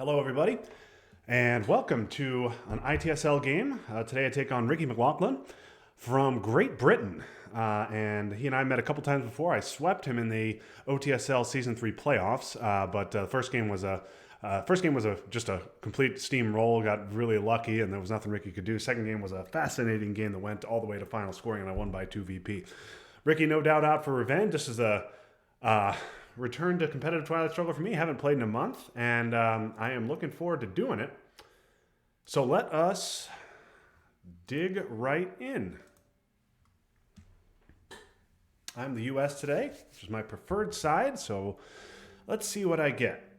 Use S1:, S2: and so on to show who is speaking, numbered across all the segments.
S1: Hello, everybody, and welcome to an ITSL game. Today I take on Ricki McLaughlin from Great Britain, and he and I met a couple times before. I swept him in the OTSL Season 3 playoffs, but the first game was just a complete steamroll. Got really lucky, and there was nothing Ricki could do. Second game was a fascinating game that went all the way to final scoring, and I won by 2 VP. Ricki, no doubt, out for revenge. This is a return to competitive Twilight Struggle for me. Haven't played in a month, and I am looking forward to doing it. So let us dig right in. I'm the US today, which is my preferred side, so let's see what I get.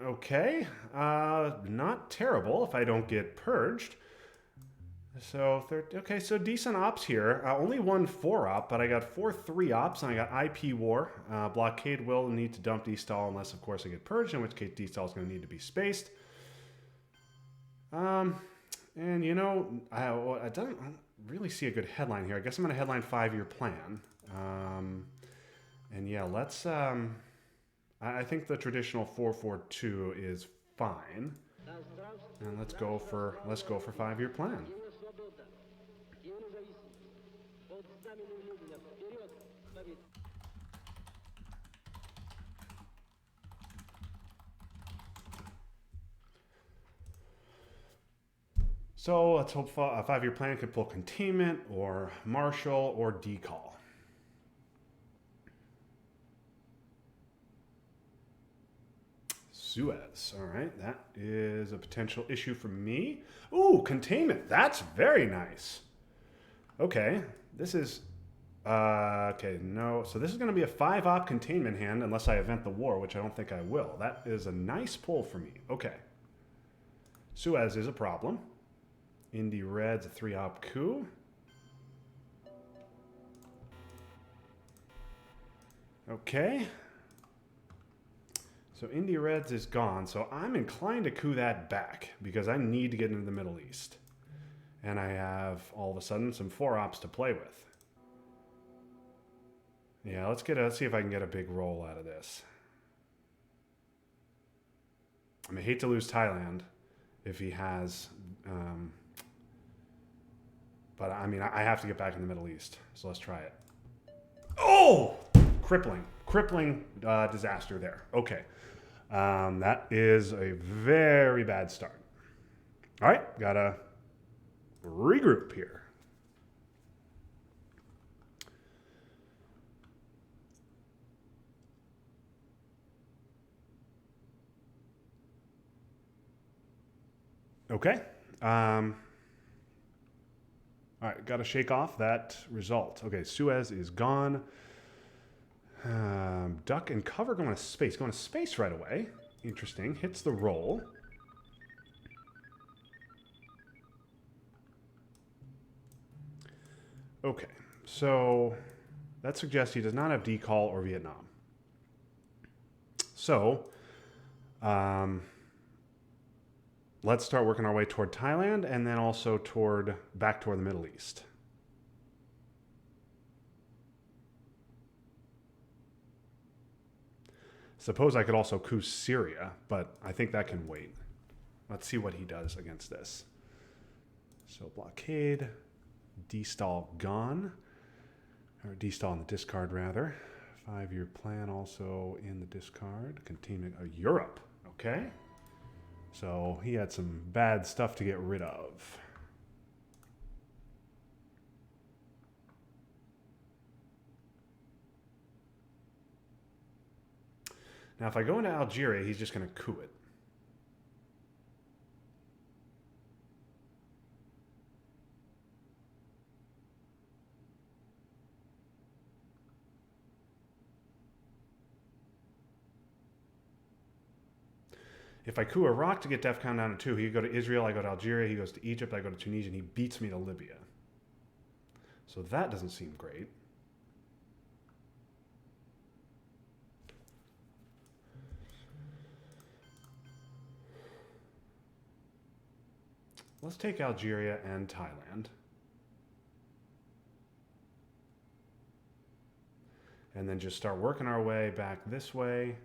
S1: Okay, not terrible if I don't get purged. So, so decent ops here. Only one 4-op, but I got 4 3-ops, and I got IP War. Blockade will need to dump D-stall unless, of course, I get purged, in which case D-stall is going to need to be spaced. And, you know, I don't really see a good headline here. I guess I'm going to headline 5-year plan. And, yeah, let's... I think the traditional 4-4-2 is fine. And let's go for 5-year plan. So let's hope a 5-year plan could pull containment or marshal or decall. Suez. All right, that is a potential issue for me. Ooh, containment. That's very nice. Okay, this is... okay, no. So this is going to be a 5-op containment hand unless I event the war, which I don't think I will. That is a nice pull for me. Okay. Suez is a problem. Indy Red's a 3-op coup. Okay. So Indy Reds is gone, so I'm inclined to coup that back because I need to get into the Middle East. And I have, all of a sudden, some 4-ops to play with. Yeah, let's see if I can get a big roll out of this. I mean, I hate to lose Thailand if he has... but, I mean, I have to get back in the Middle East, so let's try it. Oh! Crippling disaster there. Okay. That is a very bad start. All right, gotta regroup here. Okay. All right, got to shake off that result. Okay, Suez is gone. Duck and cover going to space. Going to space right away. Interesting. Hits the roll. Okay, so that suggests he does not have decall or Vietnam. So, let's start working our way toward Thailand and then also back toward the Middle East. Suppose I could also coup Syria, but I think that can wait. Let's see what he does against this. So blockade, D-stall gone, or D-stall in the discard rather. 5-year plan also in the discard. Containment of Europe, okay. So he had some bad stuff to get rid of. Now, if I go into Algeria, he's just going to coup it. If I coup Iraq to get DEFCON down to 2, he could go to Israel, I go to Algeria, he goes to Egypt, I go to Tunisia, and he beats me to Libya. So that doesn't seem great. Let's take Algeria and Thailand. And then just start working our way back this way.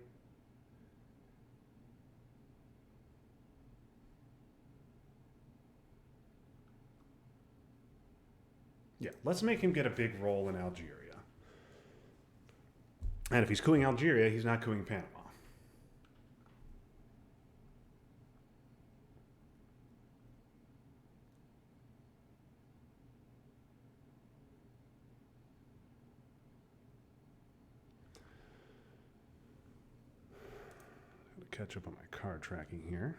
S1: Let's make him get a big role in Algeria. And if he's cooing Algeria, he's not cooing Panama. Catch up on my card tracking here.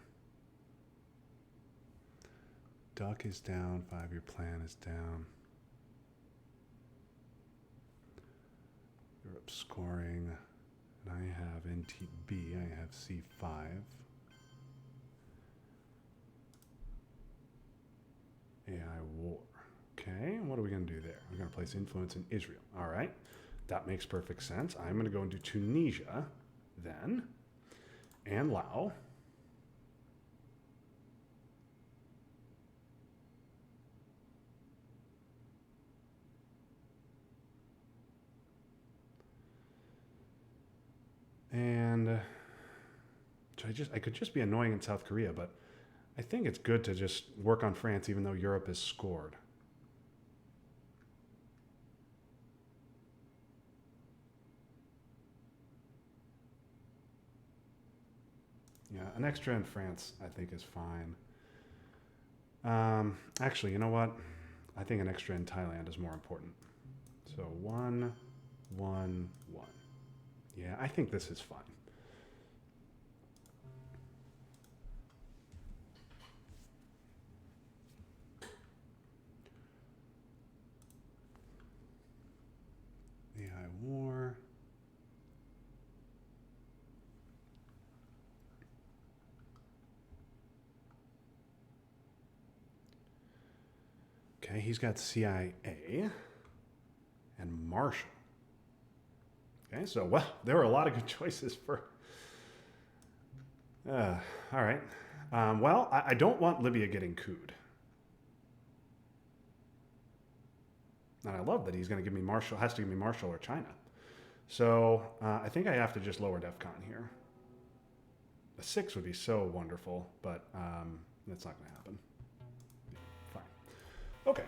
S1: Duck is down. 5-year plan is down. Europe scoring. And I have NTB. I have C5. AI war. Okay, what are we going to do there? We're going to place influence in Israel. All right, that makes perfect sense. I'm going to go into Tunisia then. And Lao. And I could just be annoying in South Korea, but I think it's good to just work on France even though Europe is scored. Yeah, an extra in France, I think, is fine. Actually, you know what? I think an extra in Thailand is more important. So 1, 1, 1. Yeah, I think this is fine. AI war. Okay, he's got CIA and Marshall. Okay, so, well, there were a lot of good choices for... all right. Well, I don't want Libya getting couped. And I love that he's going to give me Marshall, has to give me Marshall or China. So I think I have to just lower DEFCON here. A 6 would be so wonderful, but that's not going to happen. Fine. Okay.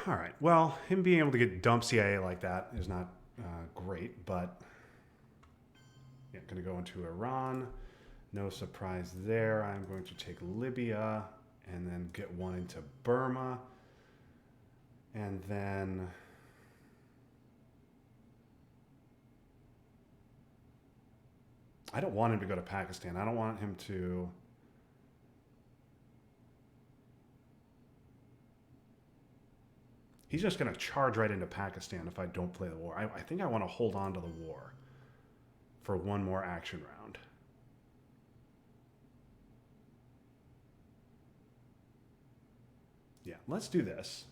S1: All right. Well, him being able to get dump CIA like that is not great, but yeah, going to go into Iran. No surprise there. I'm going to take Libya and then get one into Burma. And then I don't want him to go to Pakistan. I don't want him to... He's just going to charge right into Pakistan if I don't play the war. I think I want to hold on to the war for one more action round. Yeah, let's do this.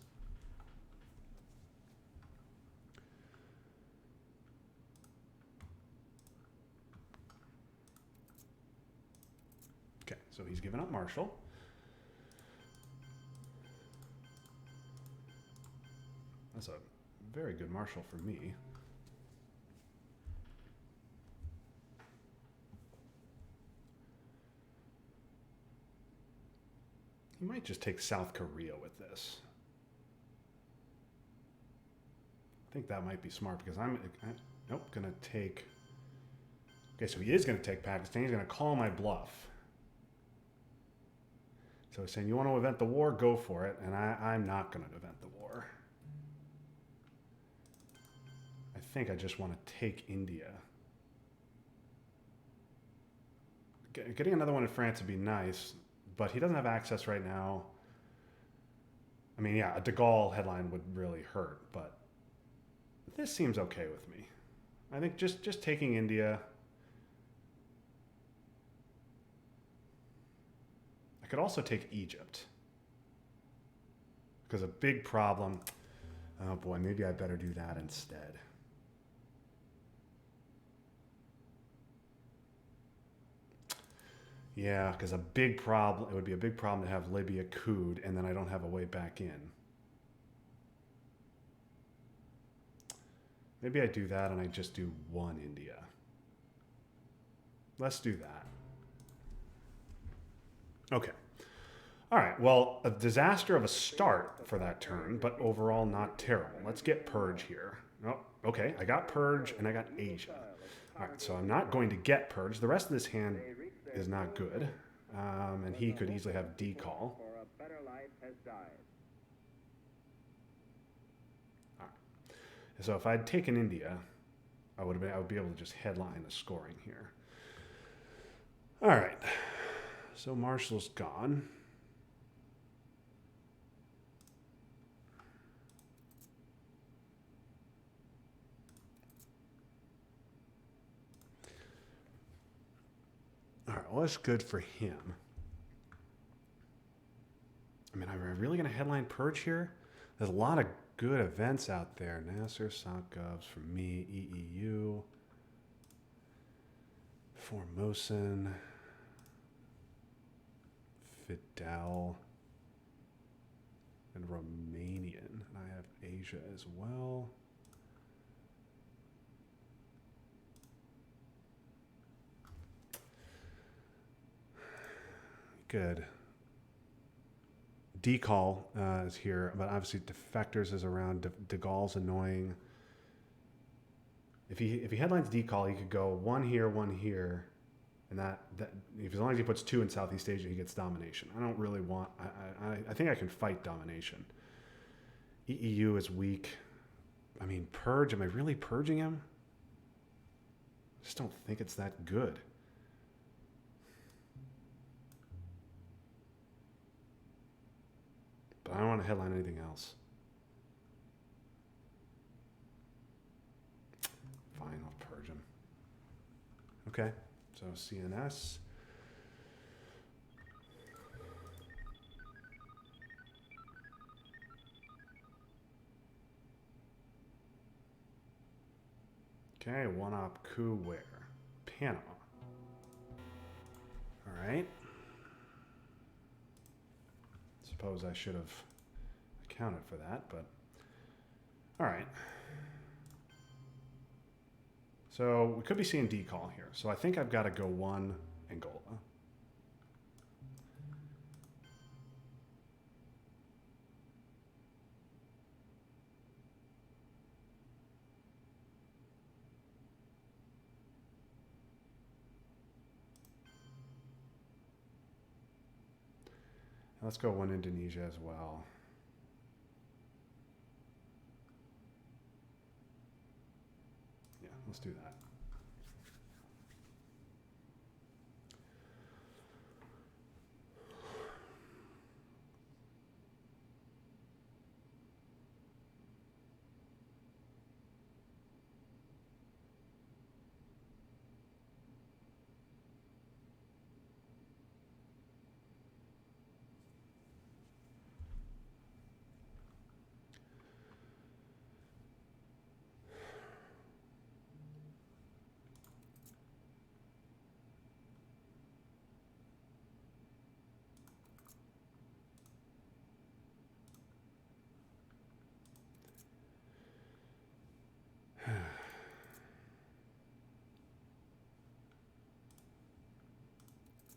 S1: Okay, so he's given up Marshall. That's a very good Marshall for me. He might just take South Korea with this. I think that might be smart because nope, going to take... Okay, so he is going to take Pakistan. He's going to call my bluff. So he's saying, you want to event the war? Go for it. And I'm not going to event the war. I think I just want to take India. Getting another one in France would be nice, but he doesn't have access right now. I mean, yeah, a de Gaulle headline would really hurt, but this seems okay with me. I think just taking India. I could also take Egypt. Because a big problem... Oh boy, maybe I better do that instead. Yeah, because a big problem... It would be a big problem to have Libya couped, and then I don't have a way back in. Maybe I do that and I just do one India. Let's do that. Okay. All right, well, a disaster of a start for that turn, but overall not terrible. Let's get Purge here. Oh, okay, I got Purge and I got Asia. All right, so I'm not going to get Purge. The rest of this hand is not good, and he could easily have Decall. All right. So if I'd taken India, I would be able to just headline the scoring here. All right, so Marshall's gone. All right, well, that's good for him. I mean, am I really going to headline Purge here? There's a lot of good events out there. Nasser, Sokgovs, for me, EEU, Formosan, Fidel, and Romanian. And I have Asia as well. Good. Decall is here, but obviously Defectors is around. De Gaulle's annoying. If he headlines Decall, he could go one here, and that as long as he puts 2 in Southeast Asia, he gets domination. I don't really want. I think I can fight domination. EEU is weak. I mean, Purge. Am I really purging him? I just don't think it's that good. But I don't want to headline anything else. Fine, I'll purge him. Okay, so CNS. Okay, one-op coup where? Panama. All right. Suppose I should have accounted for that, but all right. So we could be seeing Decall here. So I think I've got to go 1 Angola. Let's go 1 Indonesia as well. Yeah, let's do that.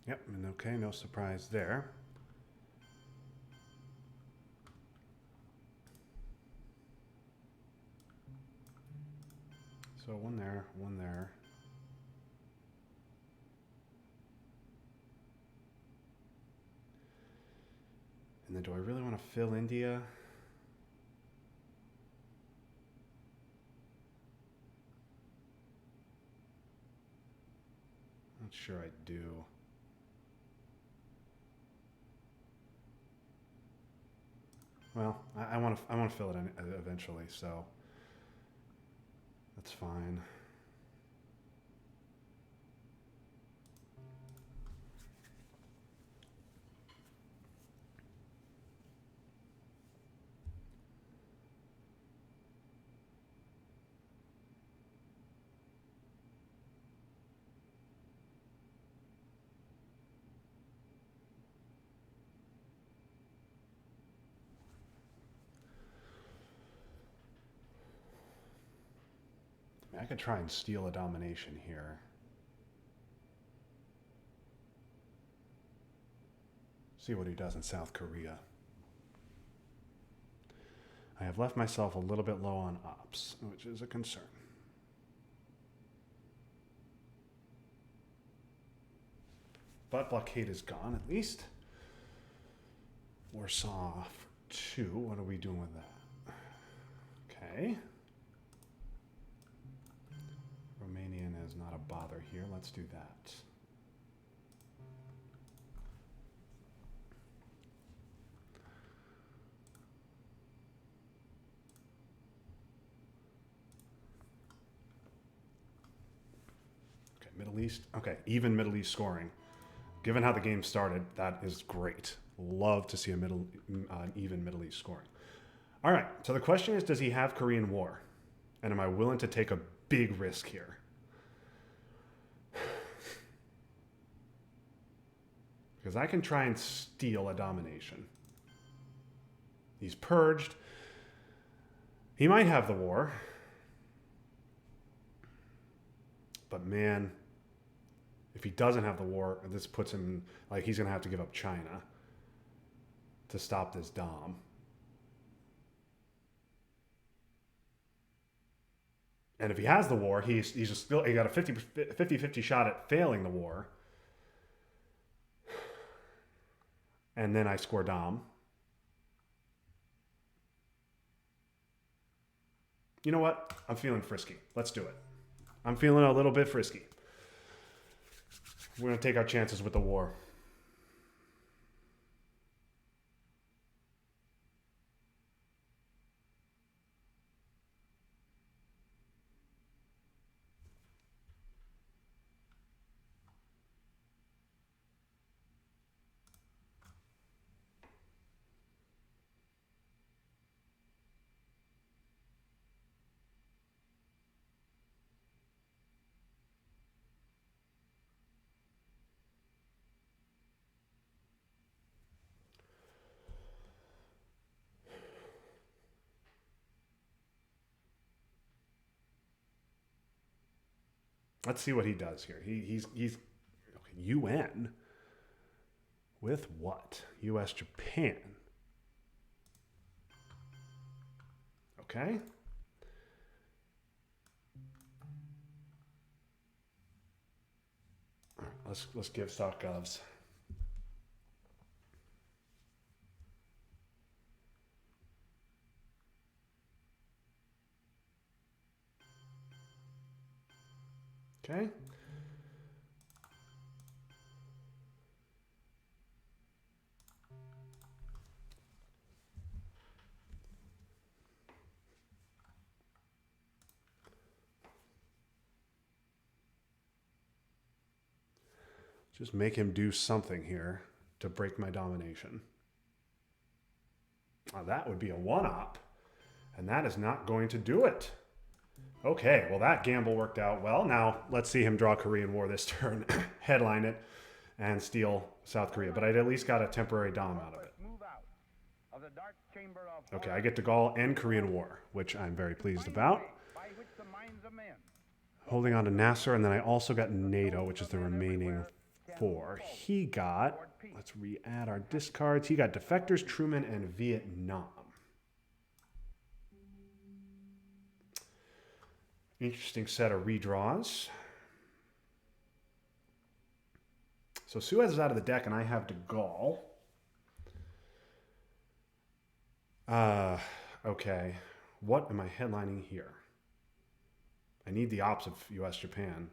S1: Yep, and okay, no surprise there. So 1 there, 1 there. And then do I really want to fill India? Not sure I do. Well, I want to fill it in eventually, so that's fine. I could try and steal a domination here. See what he does in South Korea. I have left myself a little bit low on ops, which is a concern. But blockade is gone, at least. Warsaw for 2. What are we doing with that? Okay. Romanian is not a bother here. Let's do that. Okay, Middle East. Okay, even Middle East scoring. Given how the game started, that is great. Love to see an even Middle East scoring. All right, so the question is, does he have Korean War? And am I willing to take a big risk here? Because I can try and steal a domination. He's purged. He might have the war. But man, if he doesn't have the war, this puts him, like, he's going to have to give up China to stop this Dom. And if he has the war, he got a 50-50 shot at failing the war. And then I score Dom. You know what? I'm feeling frisky. Let's do it. I'm feeling a little bit frisky. We're going to take our chances with the war. Let's see what he does here. He's okay, UN with what? US Japan. Okay. All right, let's give stock govs. Okay. Just make him do something here to break my domination. Now that would be a one-op, and that is not going to do it. Okay, well, that gamble worked out well. Now, let's see him draw Korean War this turn, headline it, and steal South Korea. But I'd at least got a temporary Dom out of it. Okay, I get De Gaulle and Korean War, which I'm very pleased about. Holding on to Nasser, and then I also got NATO, which is the remaining 4. He got, let's re-add our discards, he got Defectors, Truman, and Vietnam. Interesting set of redraws. So Suez is out of the deck, and I have De Gaulle. Okay. What am I headlining here? I need the ops of US-Japan.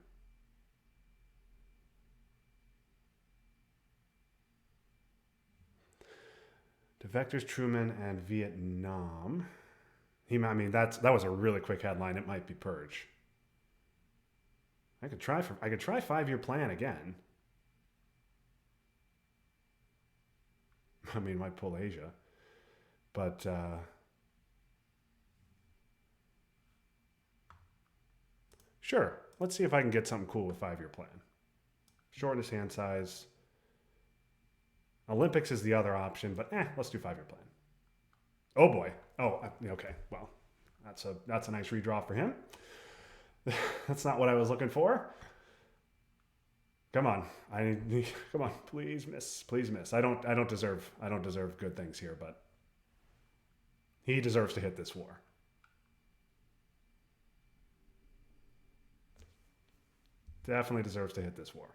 S1: Defectors, Truman, and Vietnam. I mean, that was a really quick headline. It might be Purge. I could try 5-year plan again. I mean, might pull Asia, but sure. Let's see if I can get something cool with 5-year plan. Shortest hand size. Olympics is the other option, but let's do 5-year plan. Oh boy. Oh, okay. Well, that's a nice redraw for him. That's not what I was looking for. Come on. Come on. Please miss. Please miss. I don't deserve good things here, but he deserves to hit this war. Definitely deserves to hit this war.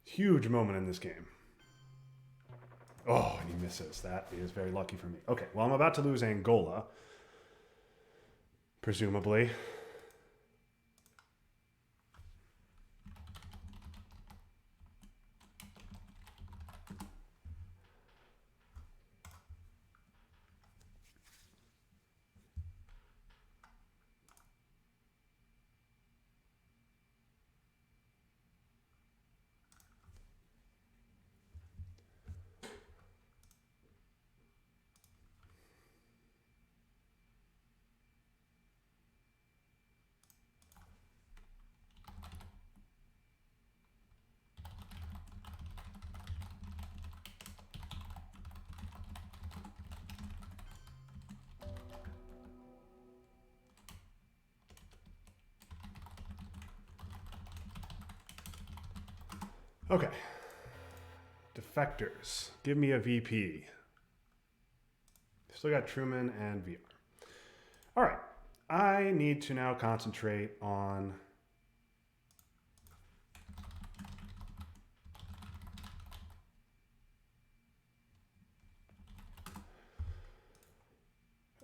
S1: Huge moment in this game. Oh, and he misses. That is very lucky for me. Okay, well, I'm about to lose Angola, presumably. Okay. Defectors. Give me a VP. Still got Truman and VR. All right. I need to now concentrate on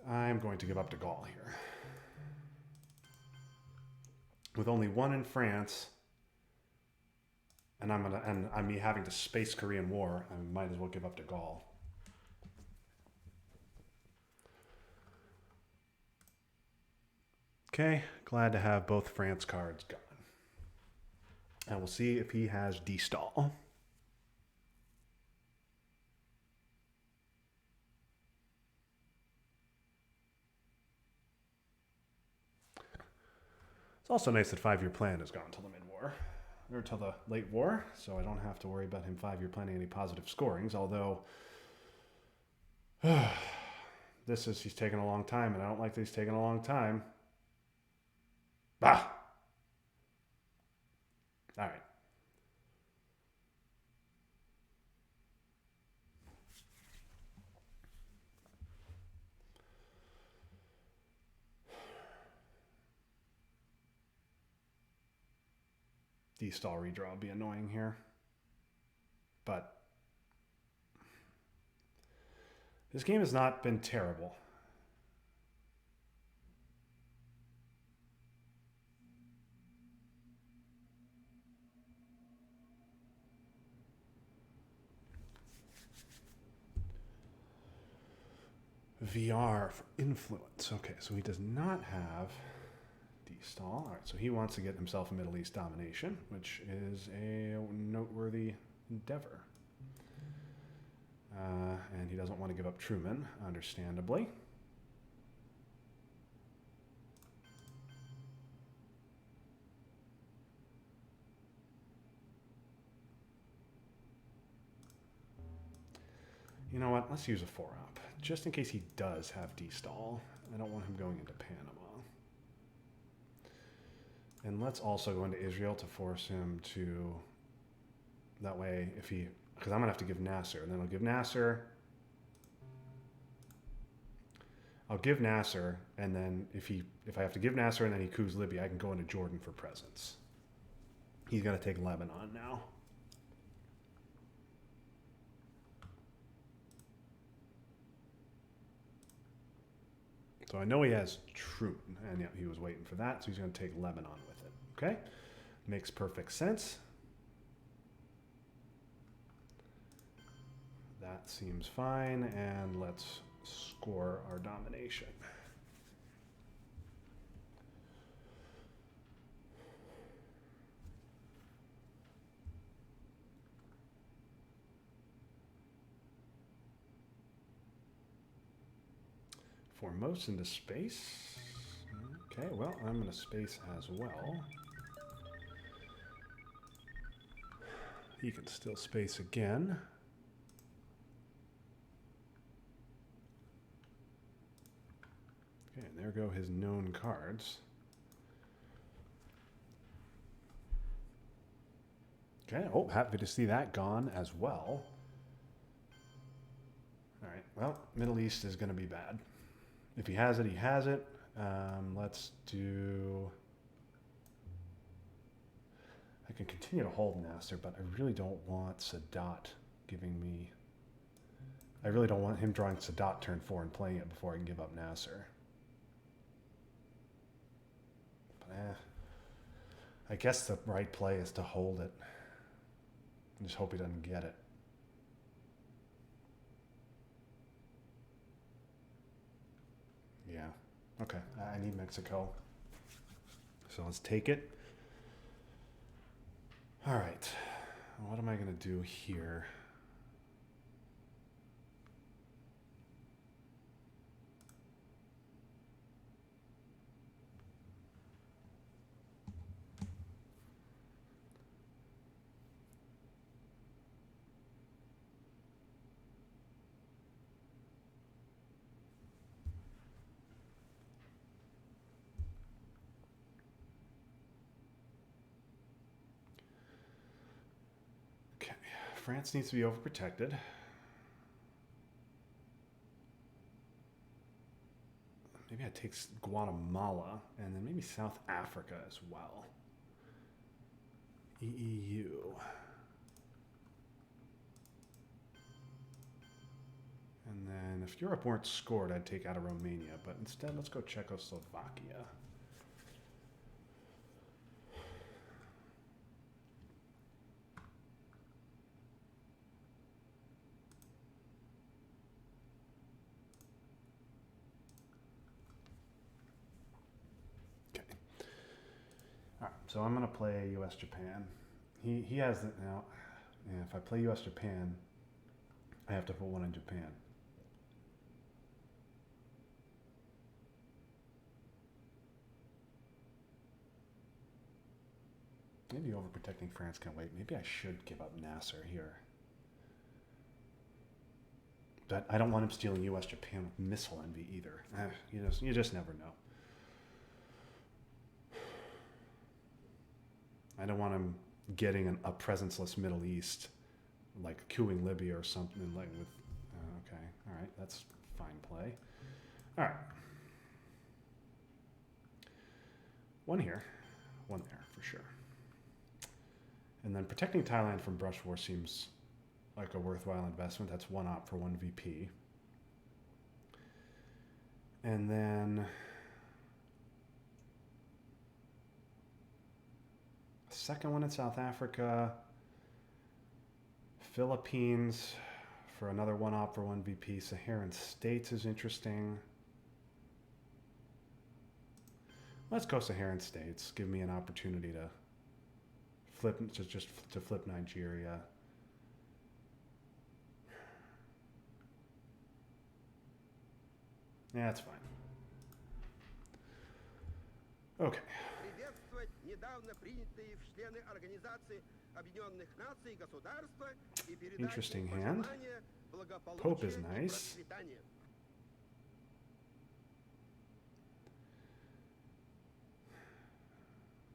S1: I'm going to give up to Gaul here. With only one in France, and I'm me having to space Korean War, I might as well give up to Gaul. Okay, glad to have both France cards gone. And we'll see if he has D-stall. It's also nice that 5-year plan has gone till the mid-war, or till the late war, so I don't have to worry about him 5-year planning any positive scorings, although he's taking a long time, and I don't like that he's taking a long time. Bah! All right. D-stall redraw would be annoying here. But this game has not been terrible. VR for influence. Okay, so he does not have D-stall. All right, so he wants to get himself a Middle East domination, which is a noteworthy endeavor. And he doesn't want to give up Truman, understandably. You know what? Let's use a 4-up, just in case he does have D-stall. I don't want him going into Panama. And let's also go into Israel to force him to... That way, if he... Because I'm going to have to give Nasser, and then I'll give Nasser... I'll give Nasser, and then if I have to give Nasser and then he coups Libya, I can go into Jordan for presence. He's going to take Lebanon now. So I know he has Truman, and yeah, he was waiting for that, so he's going to take Lebanon with it. Okay? Makes perfect sense. That seems fine, and let's score our domination. Foremost into space. Okay, well, I'm going to space as well. He can still space again. Okay, and there go his known cards. Okay, oh, happy to see that gone as well. All right, well, Middle East is going to be bad. If he has it, he has it. Let's do... I can continue to hold Nasser, but I really don't want Sadat giving me... I really don't want him drawing Sadat turn 4 and playing it before I can give up Nasser. But I guess the right play is to hold it. And just hope he doesn't get it. Yeah. Okay. I need Mexico. So let's take it. All right. What am I going to do here? France needs to be overprotected. Maybe I take Guatemala and then maybe South Africa as well. EU. And then if Europe weren't scored, I'd take out of Romania. But instead, let's go Czechoslovakia. So I'm going to play U.S.-Japan. He has the... Now, yeah, if I play U.S.-Japan, I have to put one in Japan. Maybe overprotecting France can wait. Maybe I should give up Nasser here. But I don't want him stealing U.S.-Japan with missile envy either. You just never know. I don't want him getting a presence-less Middle East, like queuing Libya or something like with... okay, all right, that's fine play. All right. One here, one there for sure. And then protecting Thailand from brush war seems like a worthwhile investment. That's one op for one VP. And then... second one in South Africa, Philippines for another one op for one VP. Saharan States is interesting. Let's go Saharan States. Give me an opportunity to flip, to flip Nigeria. Yeah, that's fine. Okay. Interesting hand. Pope is nice.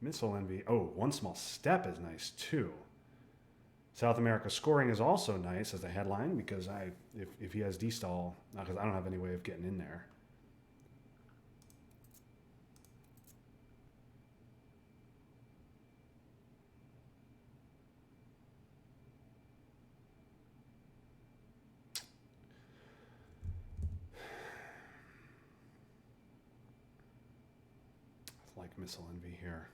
S1: Missile envy. Oh, one small step is nice too. South America scoring is also nice as a headline because if he has D-stall, because I don't have any way of getting in there. Like missile envy here.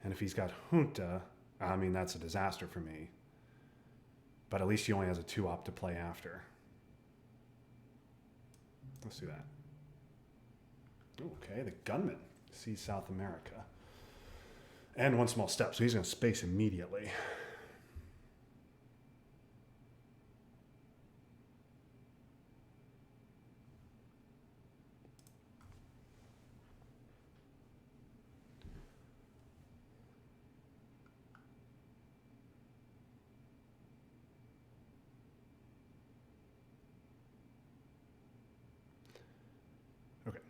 S1: And if he's got junta, I mean, that's a disaster for me. But at least he only has a 2-op to play after. Let's do that. Okay, the gunman sees South America. And one small step, so he's going to space immediately.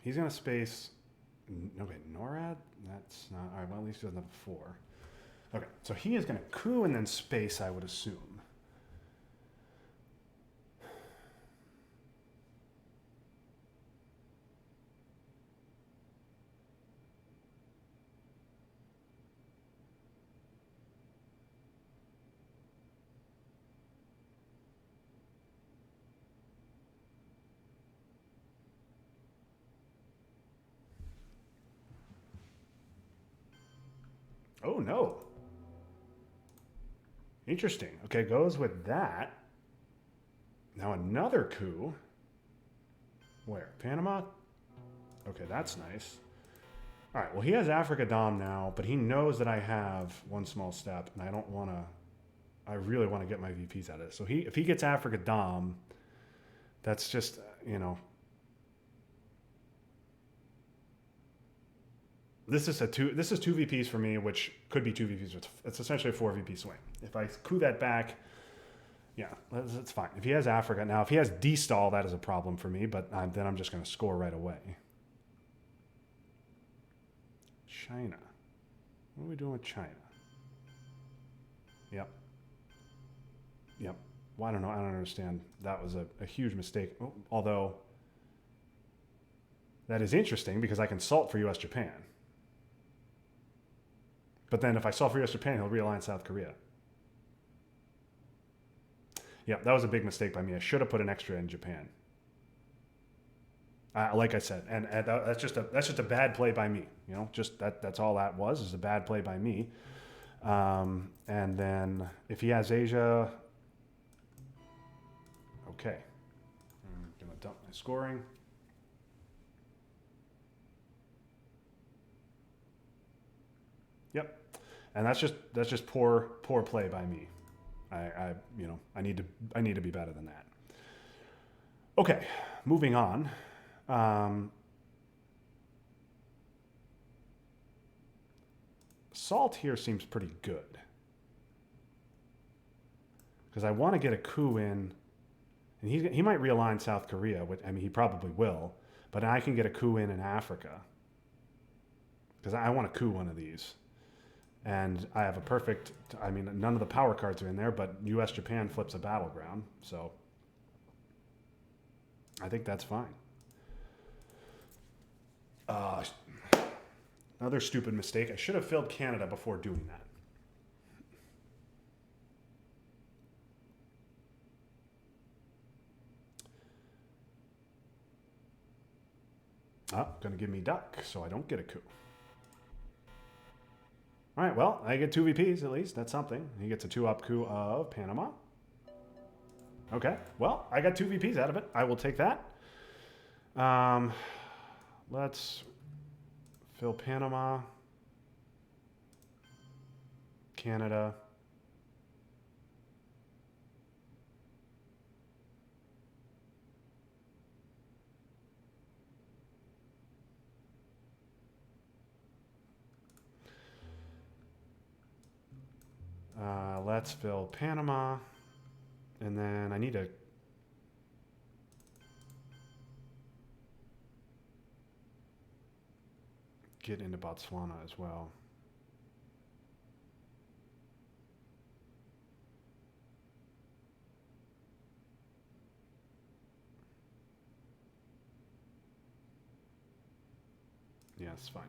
S1: He's going to space. Okay, NORAD? That's not. All right, well, at least he doesn't have a 4. Okay, so he is going to coup and then space, I would assume. Oh, no. Interesting. Okay, goes with that. Now another coup. Where? Panama? Okay, that's nice. All right, well, he has Africa Dom now, but he knows that I have one small step, and I don't want to... I really want to get my VPs out of this. So if he gets Africa Dom, that's just, you know... This is two VPs for me, which could be 2 VPs. It's essentially a 4 VP swing. If I coup that back, yeah, that's fine. If he has Africa, now if he has D-stall, that is a problem for me, but then I'm just going to score right away. China. What are we doing with China? Yep. Yep. Well, I don't know. I don't understand. That was a huge mistake. Oh, although, that is interesting because I can salt for U.S.-Japan. But then if I salt for U.S.-Japan, he'll realign South Korea. Yeah, that was a big mistake by me. I should have put an extra in Japan. Like I said, and that's just a bad play by me. You know, just that's all that was, is a bad play by me. And then if he has Asia, okay, I'm gonna dump my scoring. Yep, and that's just poor play by me. I need to be better than that. Okay, moving on. Salt here seems pretty good because I want to get a coup in, and he might realign South Korea. Which, I mean, he probably will, but I can get a coup in Africa because I want to coup one of these. And I have a perfect, I mean, none of the power cards are in there, but U.S.-Japan flips a battleground. So I think that's fine. Another stupid mistake. I should have filled Canada before doing that. Going to give me duck, so I don't get a coup. All right, well, I get 2 VPs at least. That's something. He gets a 2-up coup of Panama. Okay, well, I got 2 VPs out of it. I will take that. Let's fill Panama, Canada. Let's fill Panama, and then I need to get into Botswana as well. Yeah, it's fine.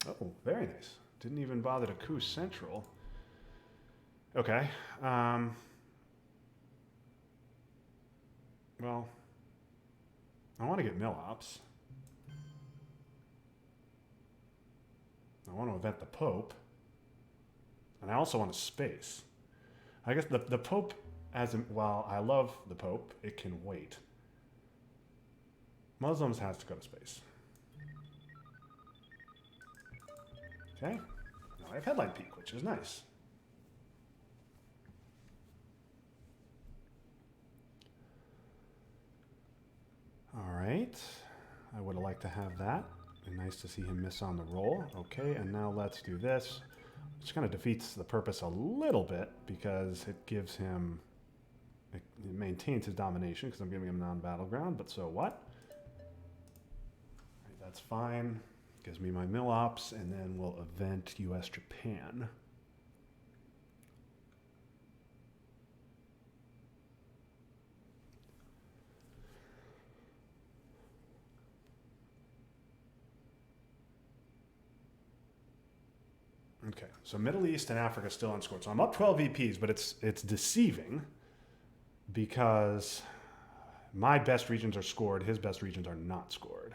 S1: Oh, very nice. Didn't even bother to coup Central. Okay. Well, I want to get Millops. I want to event the Pope. And I also want a space. I guess the Pope, well, I love the Pope. It can wait. Muslims has to go to space. Okay. Now I have headline peak, which is nice. All right. I would have liked to have that. And nice to see him miss on the roll. Okay, and now let's do this. Which kind of defeats the purpose a little bit because it gives him, it maintains his domination because I'm giving him non-battleground, but so what? Right, that's fine. Gives me my mill ops, and then we'll event US Japan. Okay, so Middle East and Africa still unscored. So I'm up 12 VPs, but it's deceiving because my best regions are scored, his best regions are not scored.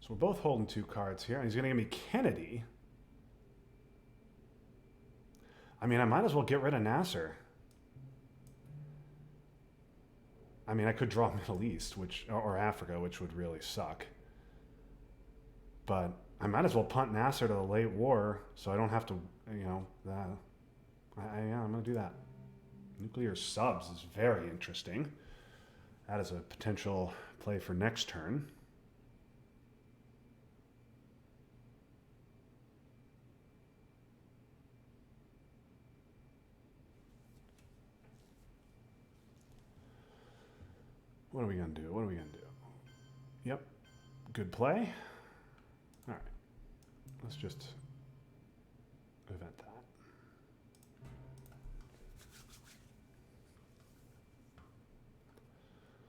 S1: So we're both holding 2 cards here. And he's going to give me Kennedy. I mean, I might as well get rid of Nasser. I mean, I could draw Middle East, or Africa, which would really suck. But I might as well punt Nasser to the late war so I don't have to, you know, yeah, I'm going to do that. Nuclear subs is very interesting. That is a potential play for next turn. What are we going to do? What are we going to do? Yep. Good play. All right. Let's just event that.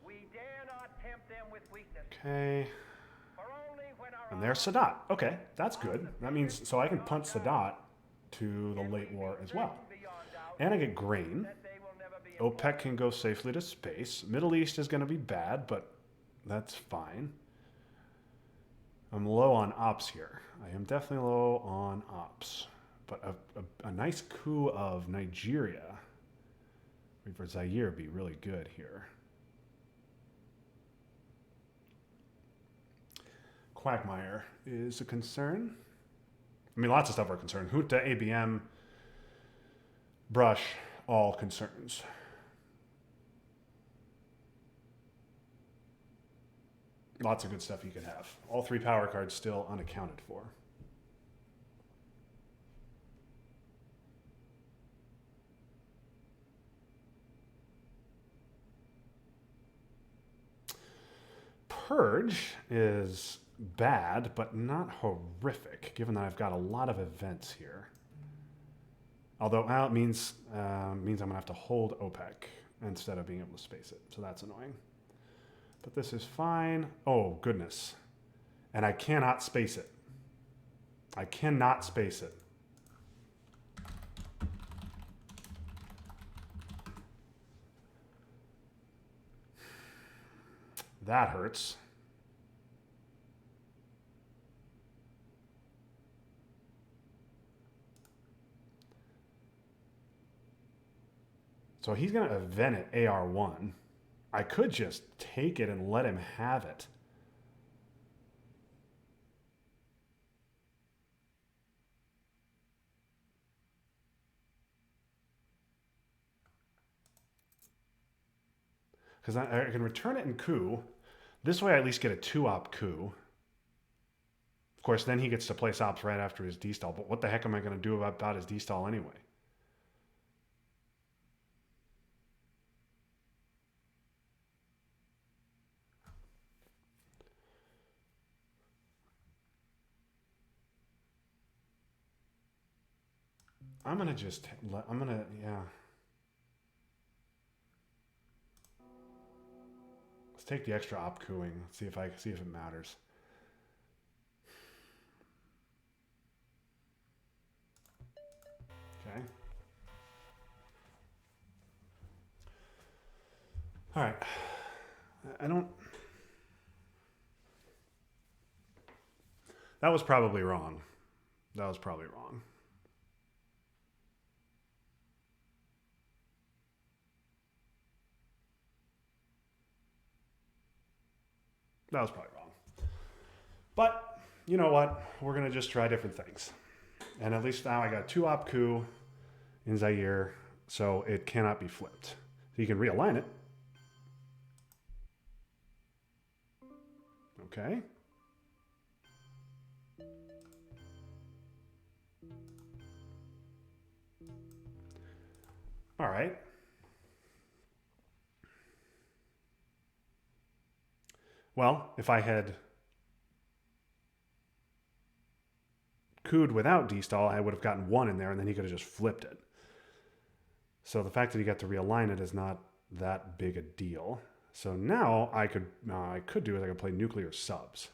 S2: We dare not tempt them with weakness.
S1: Okay. And there's Sadat. Okay, that's good. That means, so I can punt Sadat to the late war as well. And I get grain. OPEC can go safely to space. Middle East is going to be bad, but that's fine. I'm low on ops here. I am definitely low on ops. But a nice coup of Nigeria for Zaire would be really good here. Quagmire is a concern. I mean, lots of stuff are concerned. Junta, ABM, Brush, all concerns. Lots of good stuff you could have. All 3 power cards still unaccounted for. Purge is bad, but not horrific, given that I've got a lot of events here. Although it means I'm going to have to hold OPEC instead of being able to space it. So that's annoying. But this is fine. Oh, goodness. And I cannot space it. I cannot space it. That hurts. So he's going to event it AR1. I could just take it and let him have it. Because I can return it in coup. This way I at least get a 2-op coup. Of course, then he gets to place ops right after his D-stall. But what the heck am I going to do about his D-stall anyway? I'm going to just, yeah. Let's take the extra op cooing. Let's see if it matters. Okay. All right. That was probably wrong. That was probably wrong. That was probably wrong. But you know what? We're going to just try different things. And at least now I got 2 op coup in Zaire, so it cannot be flipped. So you can realign it. Okay. All right. Well, if I had couped without D-stall, I would have gotten 1 in there, and then he could have just flipped it. So the fact that he got to realign it is not that big a deal. So now I could do is I could play nuclear subs.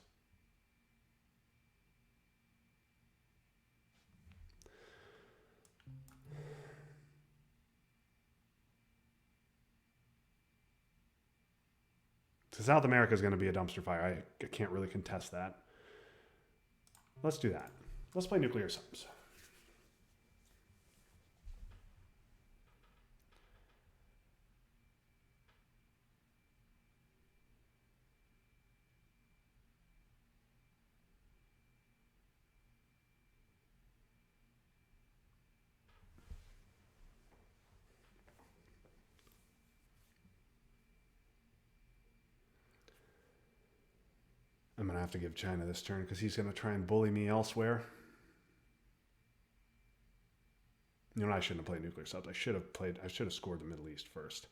S1: So South America is going to be a dumpster fire. I can't really contest that. Let's do that. Let's play nuclear subs. I'm going to have to give China this turn because he's going to try and bully me elsewhere. You know, I shouldn't have played nuclear subs. I should have scored the Middle East first.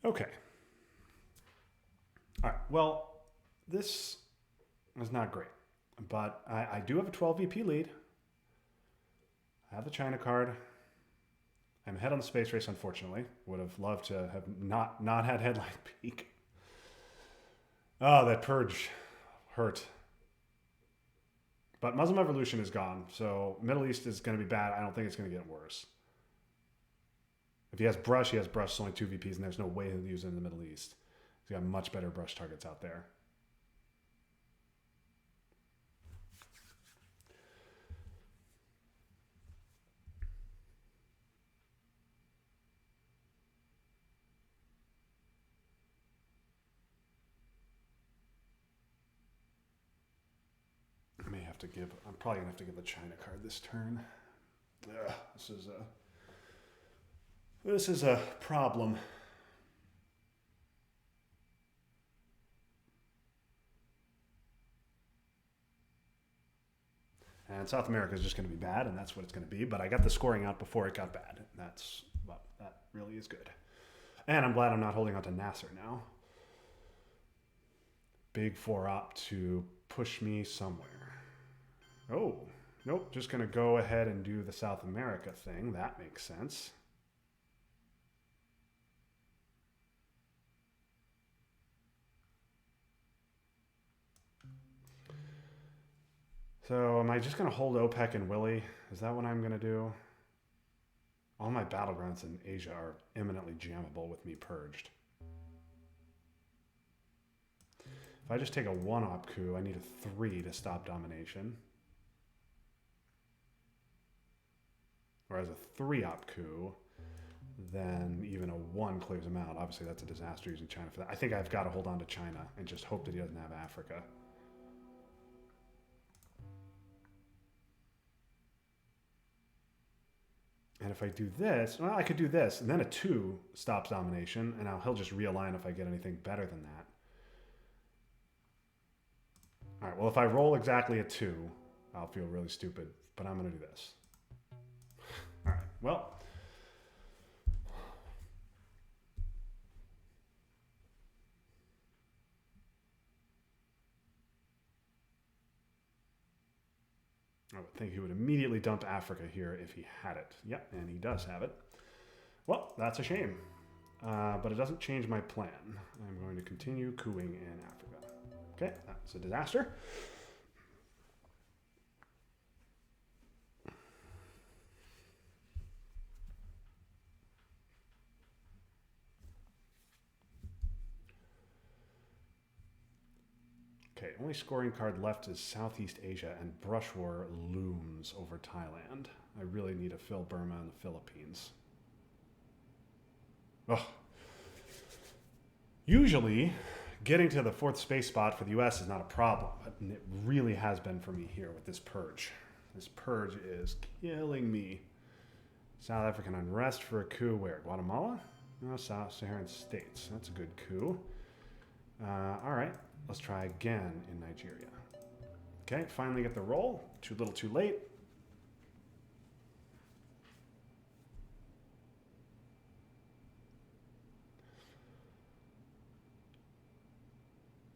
S1: Okay. All right. Well, this is not great, but I do have a 12 VP lead. I have the China card. I'm ahead on the space race, unfortunately. Would have loved to have not had headline peak. Oh, that purge hurt. But Muslim Revolution is gone, so Middle East is going to be bad. I don't think it's going to get worse. If he has brush, It's only 2 VPs, and there's no way he'll use it in the Middle East. He's got much better brush targets out there. I'm probably gonna have to give the China card this turn. Ugh, this is a problem. And South America is just going to be bad, and that's what it's going to be. But I got the scoring out before it got bad. That really is good. And I'm glad I'm not holding on to Nasser now. Big 4-op to push me somewhere. Oh, nope. Just going to go ahead and do the South America thing. That makes sense. So am I just going to hold OPEC and Willie? Is that what I'm going to do? All my battlegrounds in Asia are eminently jammable with me purged. If I just take a 1-op coup, I need a 3 to stop domination. Whereas a 3-op coup, then even a 1 clears him out. Obviously, that's a disaster using China for that. I think I've got to hold on to China and just hope that he doesn't have Africa. And if I do this, well, I could do this, and then a 2 stops domination, and he'll just realign if I get anything better than that. All right, well, if I roll exactly a 2, I'll feel really stupid, but I'm going to do this. All right, well. I would think he would immediately dump Africa here if he had it. Yep, and he does have it. Well, that's a shame. but it doesn't change my plan. I'm going to continue cooing in Africa. Okay, that's a disaster. Okay, only scoring card left is Southeast Asia, and brush war looms over Thailand. I really need to fill Burma and the Philippines. Ugh. Usually, getting to the 4th space spot for the US is not a problem, but it really has been for me here with this purge. This purge is killing me. South African unrest for a coup where? Guatemala? No, South Saharan states. That's a good coup. All right, let's try again in Nigeria. Okay, finally get the roll. Too little, too late.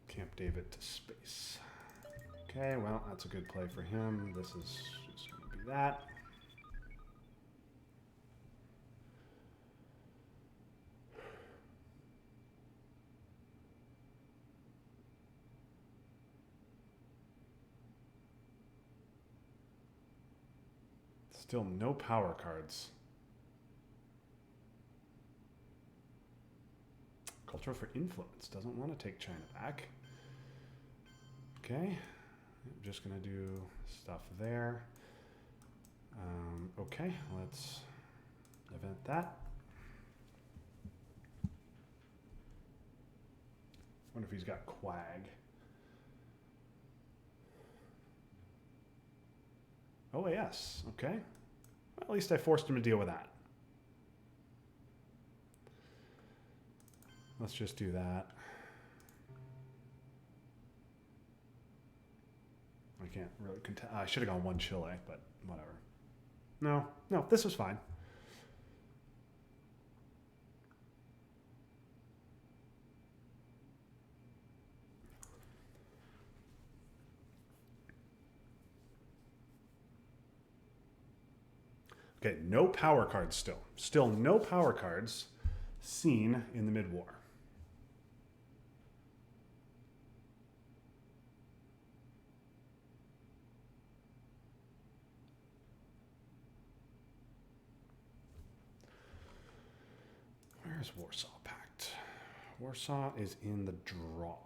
S1: Camp David to space. Okay, well, that's a good play for him. This is just going to be that. Still no power cards. Culture for influence. Doesn't want to take China back. Okay. I'm just going to do stuff there. Okay, let's event that. Wonder if he's got Quag. Oh, yes. Okay. Well, at least I forced him to deal with that. Let's just do that. I can't really contest. I should have gone 1 Chile, but whatever. No, this was fine. Okay, no power cards still. Still no power cards seen in the mid-war. Where's Warsaw Pact? Warsaw is in the draw.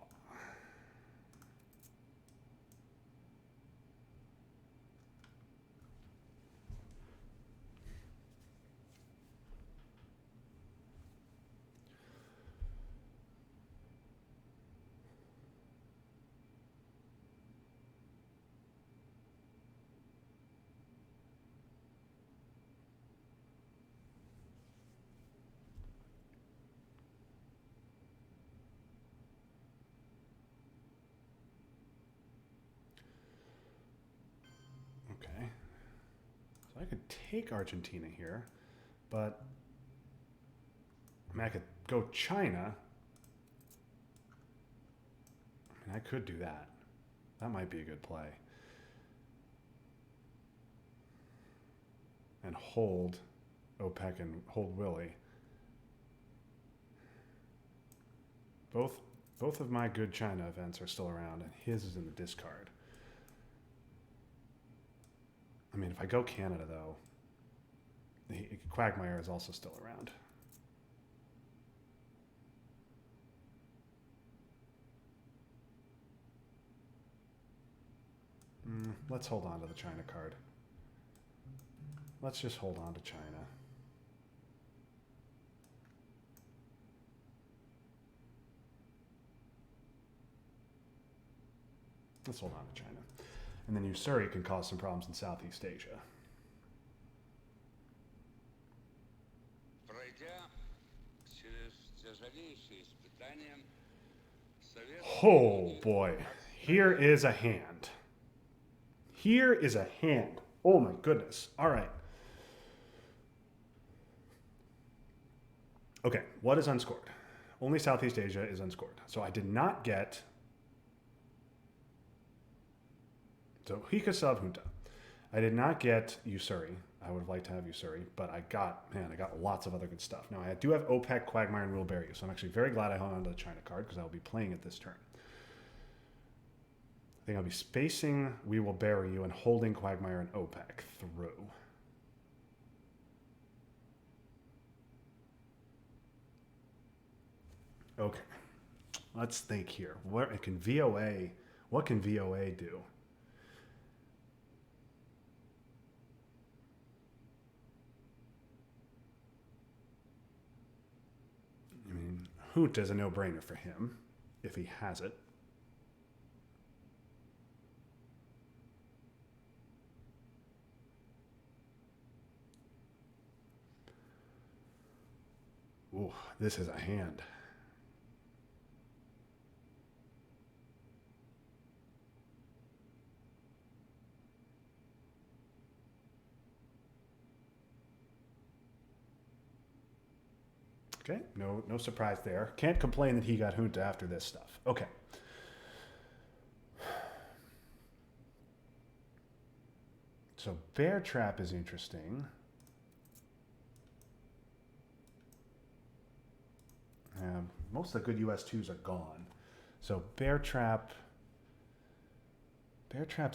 S1: Okay. So I could take Argentina here, but I mean, I could go China. I mean, I could do that. That might be a good play. And hold OPEC and hold Willie. Both of my good China events are still around, and his is in the discard. I mean, if I go Canada, though, Quagmire is also still around. Let's hold on to the China card. Let's just hold on to China. Let's hold on to China. And then Usuri can cause some problems in Southeast Asia. Oh boy, here is a hand. Here is a hand. Oh my goodness. All right. Okay, what is unscored? Only Southeast Asia is unscored. So I did not get... So Hika Subjunta. I did not get Usuri. I would have liked to have Usury, but I got lots of other good stuff. Now, I do have OPEC, Quagmire, and Wheelbarrow, so I'm actually very glad I hung on to the China card because I'll be playing it this turn. I think I'll be spacing We Will Bury You and holding Quagmire and OPEC through. Okay, let's think here. What can VOA do? I mean, Hoot is a no-brainer for him if he has it. Ooh, this is a hand. Okay, no surprise there. Can't complain that he got Junta after this stuff. Okay. So Bear Trap is interesting. Most of the good US2s are gone. So Bear Trap's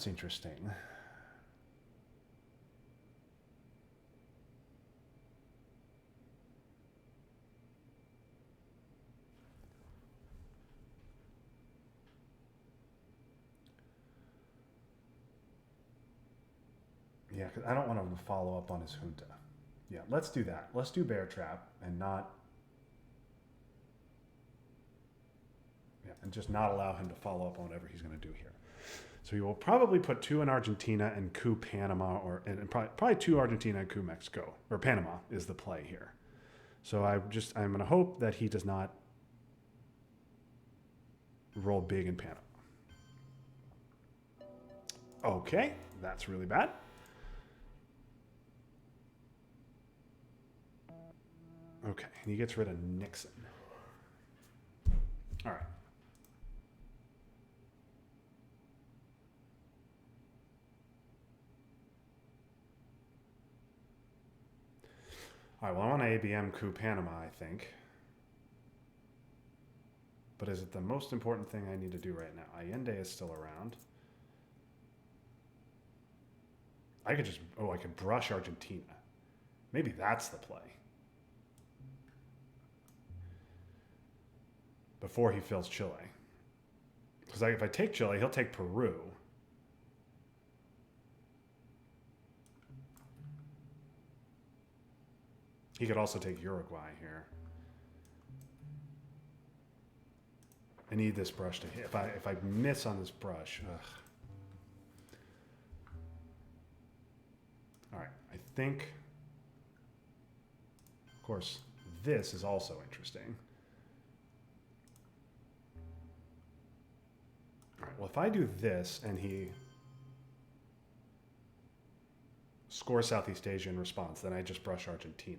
S1: interesting. Yeah, because I don't want him to follow up on his Junta. Yeah, let's do that. Let's do Bear Trap and not... Yeah, and just not allow him to follow up on whatever he's going to do here. So he will probably put 2 in Argentina and coup Panama, and probably 2 Argentina and coup Mexico. Or Panama is the play here. So I'm going to hope that he does not roll big in Panama. Okay, that's really bad. Okay, and he gets rid of Nixon. All right. All right, well, I want to ABM coup Panama, I think. But is it the most important thing I need to do right now? Allende is still around. I could I could brush Argentina. Maybe that's the play. Before he fills Chile. Because if I take Chile, he'll take Peru. He could also take Uruguay here. I need this brush to hit. If I miss on this brush, ugh. All right, I think, of course, this is also interesting. All right, well, if I do this and he scores Southeast Asia in response, then I just brush Argentina.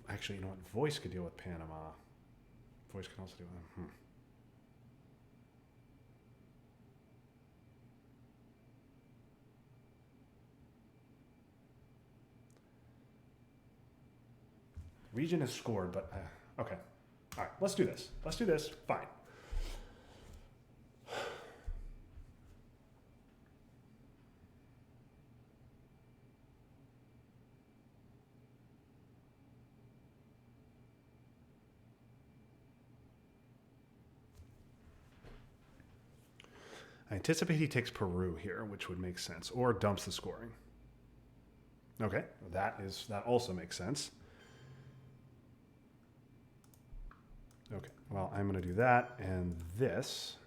S1: Actually, you know what? Voice could deal with Panama. Voice can also deal with them. Region is scored, but okay. All right, let's do this. Let's do this. Fine. I anticipate he takes Peru here, which would make sense, or dumps the scoring. Okay, that also makes sense. Okay, well, I'm going to do that and this.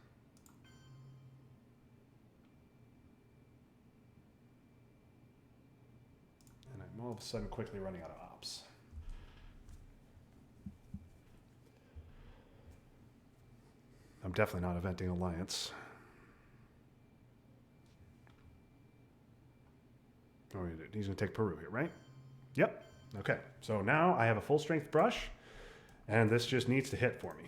S1: And I'm all of a sudden quickly running out of ops. I'm definitely not eventing Alliance. Oh, he's going to take Peru here, right? Yep. Okay, so now I have a full strength brush. And this just needs to hit for me.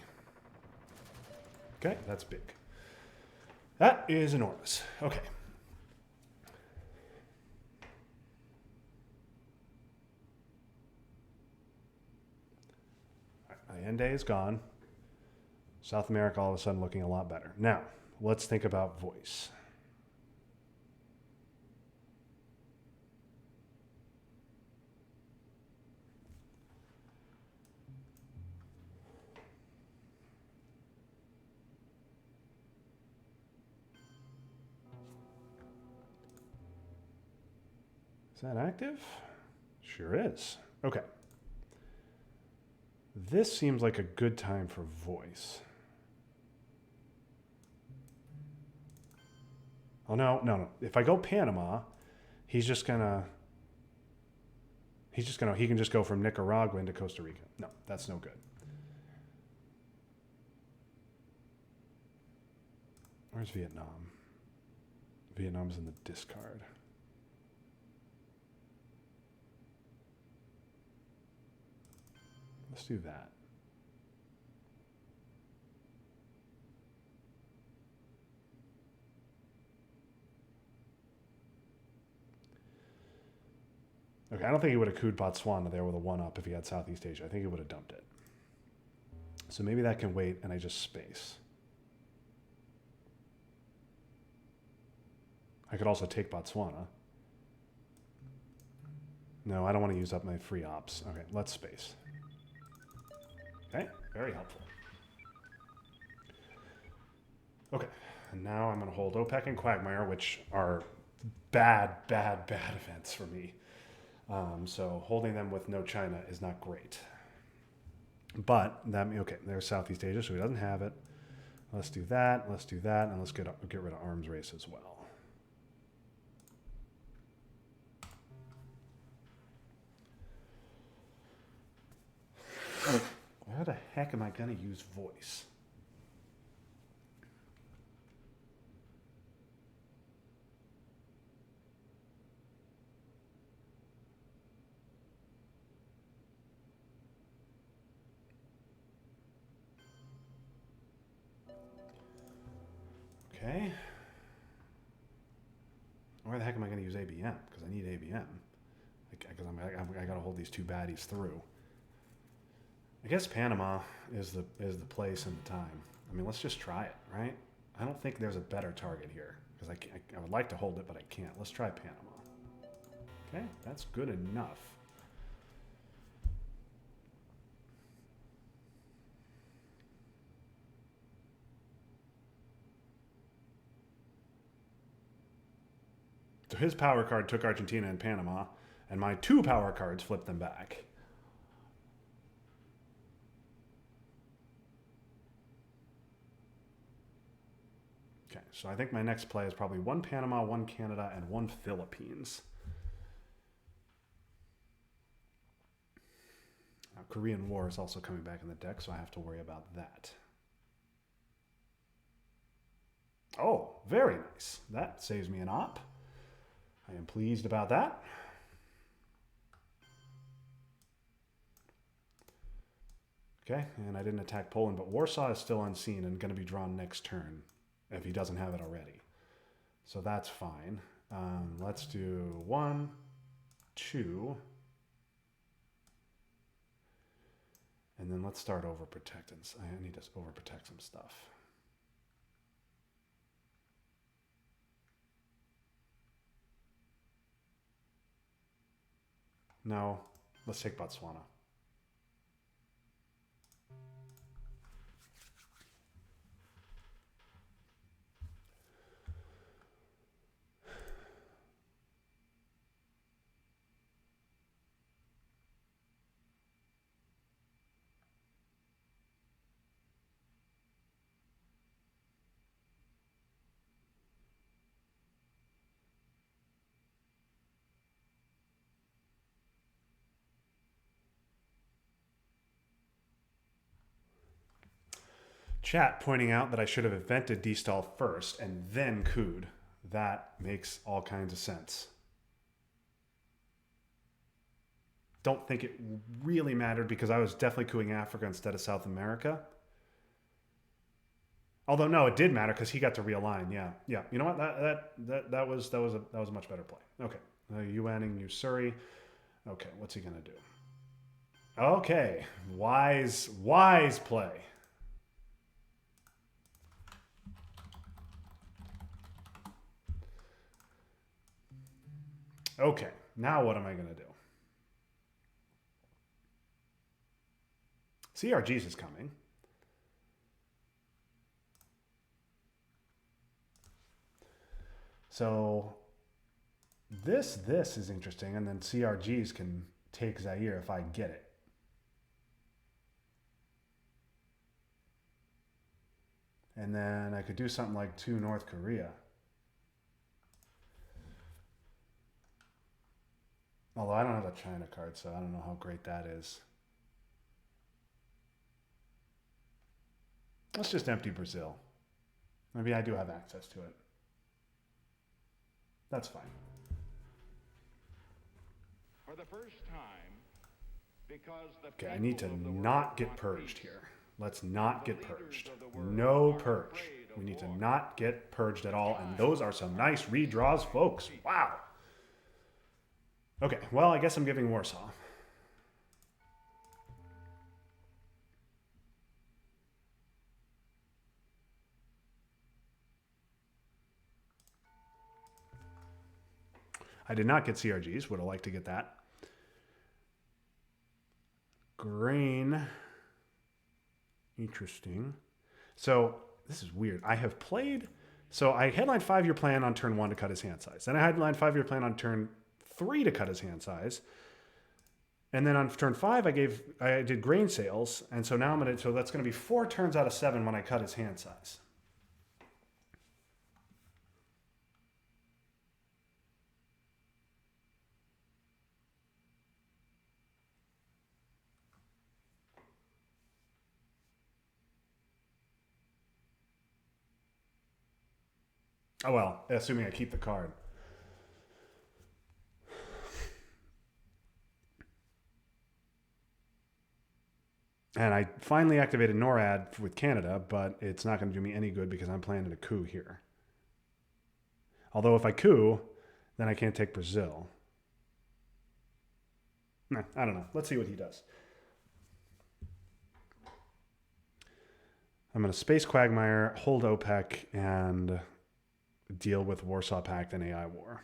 S1: Okay, that's big. That is enormous. Okay. Henday is gone. South America all of a sudden looking a lot better. Now, let's think about voice. Is that active? Sure is. Okay. This seems like a good time for voice. Oh, no. If I go Panama, he can just go from Nicaragua into Costa Rica. No, that's no good. Where's Vietnam? Vietnam's in the discard. Let's do that. Okay, I don't think he would have cooed Botswana there with a 1-up if he had Southeast Asia. I think he would have dumped it. So maybe that can wait and I just space. I could also take Botswana. No, I don't want to use up my free ops. Okay, let's space. Okay, very helpful. Okay, and now I'm going to hold OPEC and Quagmire, which are bad events for me. So holding them with no China is not great. But that okay, there's Southeast Asia, so he doesn't have it. Let's do that, and let's get rid of arms race as well. Where the heck am I going to use voice? Okay. Where the heck am I going to use ABM? Because I need ABM. Because I got to hold these two baddies through. I guess Panama is the place and the time. I mean, let's just try it, right? I don't think there's a better target here because I would like to hold it, but I can't. Let's try Panama. Okay, that's good enough. So his power card took Argentina and Panama, and my 2 power cards flipped them back. Okay, so I think my next play is probably 1 Panama, 1 Canada, and 1 Philippines. Now, Korean War is also coming back in the deck, so I have to worry about that. Oh, very nice. That saves me an op. I am pleased about that. Okay, and I didn't attack Poland, but Warsaw is still unseen and going to be drawn next turn if he doesn't have it already. So that's fine. Let's do 1, 2, and then let's start overprotecting. I need to overprotect some stuff. No, let's take Botswana. Chat pointing out that I should have invented D-stall first and then cooed. That makes all kinds of sense. Don't think it really mattered because I was definitely cooing Africa instead of South America. Although no, it did matter because he got to realign. Yeah. You know what? That was a much better play. Okay, UNing Usuri. Okay, what's he gonna do? Okay, wise play. Okay, now what am I going to do? CRG's is coming. So this is interesting, and then CRGs can take Zaire if I get it. And then I could do something like 2 North Korea. Although I don't have a China card, so I don't know how great that is. Let's just empty Brazil. Maybe I do have access to it. That's fine.
S3: For the first time, because the
S1: Okay, I need to
S3: people of the world
S1: not get
S3: want
S1: purged
S3: peace.
S1: here. Let's not
S3: The
S1: get
S3: leaders
S1: purged.
S3: of the world
S1: No
S3: are
S1: purge.
S3: afraid of
S1: We need to
S3: war.
S1: not get purged at all, and those are some nice redraws, folks. Wow. Okay, well, I guess I'm giving Warsaw. I did not get CRGs. Would have liked to get that. Grain. Interesting. So this is weird. I have played. So I headlined 5-year plan on turn 1 to cut his hand size. Then I headlined 5-year plan on turn 3 to cut his hand size. And then on turn 5, I did grain sales, and so now so that's gonna be 4 turns out of 7 when I cut his hand size. Oh well, assuming I keep the card. And I finally activated NORAD with Canada, but it's not going to do me any good because I'm planning a coup here. Although if I coup, then I can't take Brazil. Nah, I don't know. Let's see what he does. I'm going to space Quagmire, hold OPEC, and deal with Warsaw Pact and AI War.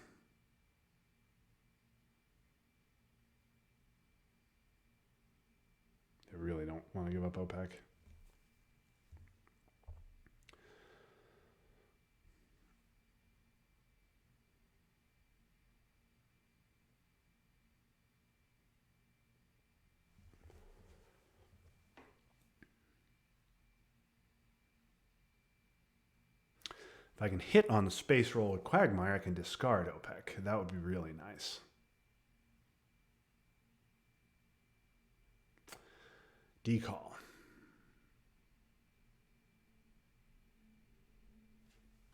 S1: I really don't want to give up OPEC. If I can hit on the space roll with Quagmire, I can discard OPEC. That would be really nice. Decall.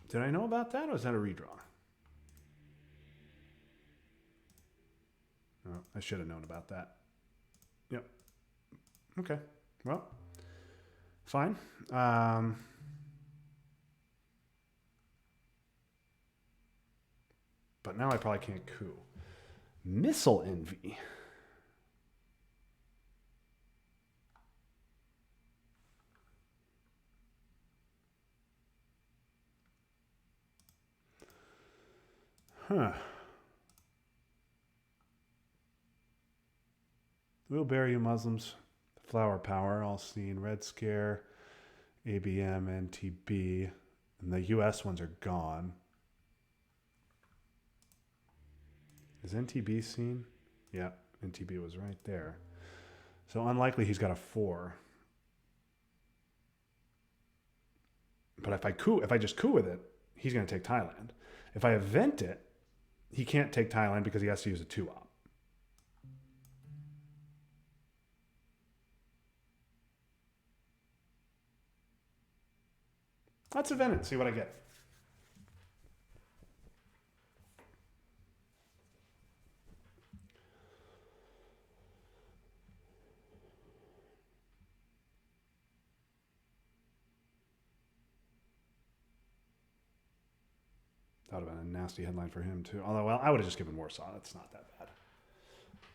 S1: Did I know about that, or was that a redraw? Oh, I should have known about that. Yep. Okay. Well, fine. But now I probably can't coup. Missile Envy. Huh. We'll bury you Muslims. Flower Power, all seen. Red Scare, ABM, NTB. And the US ones are gone. Is NTB seen? Yeah, NTB was right there. So unlikely he's got a 4. But if I just coup with it, he's going to take Thailand. If I event it, he can't take Thailand because he has to use a 2-op. Let's event it, see what I get. That would have been a nasty headline for him, too. Although, well, I would have just given Warsaw. That's not that bad.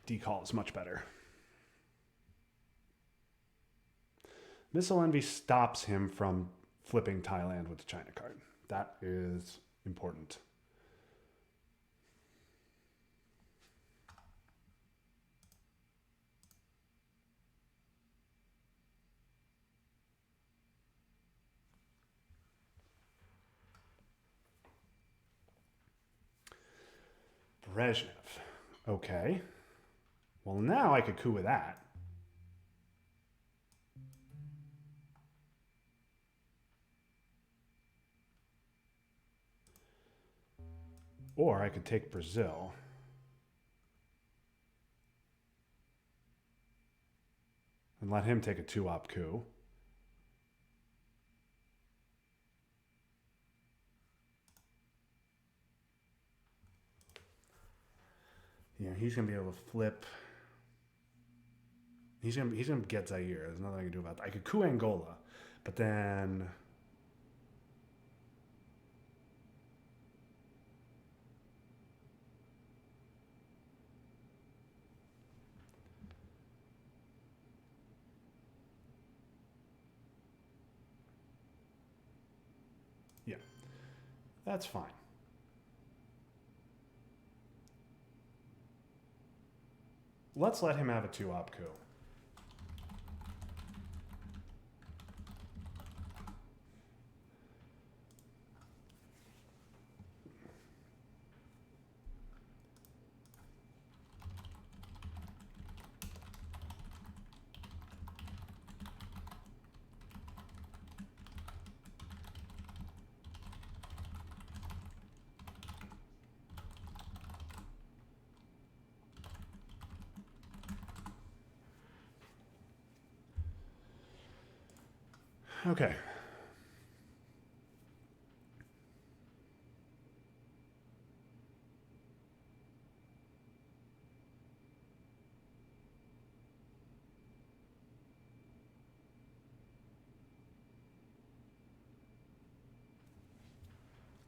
S1: Decall is much better. Missile Envy stops him from flipping Thailand with the China card. That is important. Brezhnev. Okay. Well, now I could coup with that. Or I could take Brazil. And let him take a 2-op coup. Yeah, he's gonna be able to flip. He's gonna get Zaire. There's nothing I can do about that. I could coup Angola, but then yeah, that's fine. Let's let him have a 2-op coup. Okay.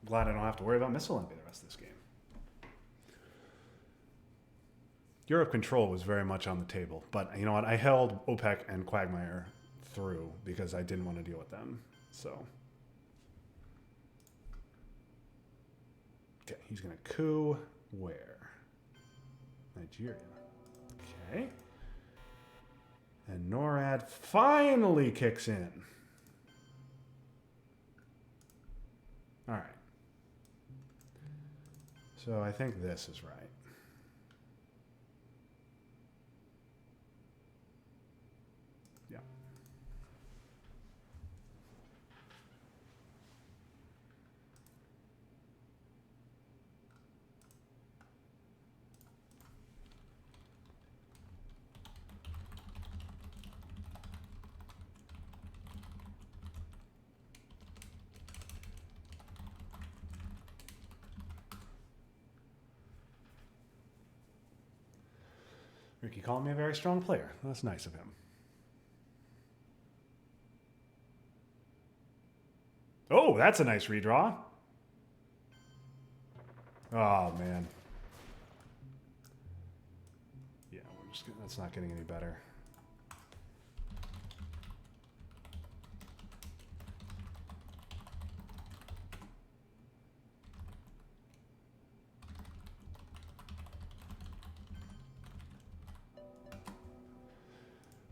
S1: Glad I don't have to worry about missile envy the rest of this game. Europe control was very much on the table, but you know what? I held OPEC and Quagmire through because I didn't want to deal with them. So, okay, he's gonna coup where? Nigeria. Okay. And NORAD finally kicks in. All right. So I think this is right. Yeah. Ricki called me a very strong player. That's nice of him. Oh, that's a nice redraw. Oh, man. Yeah, that's not getting any better.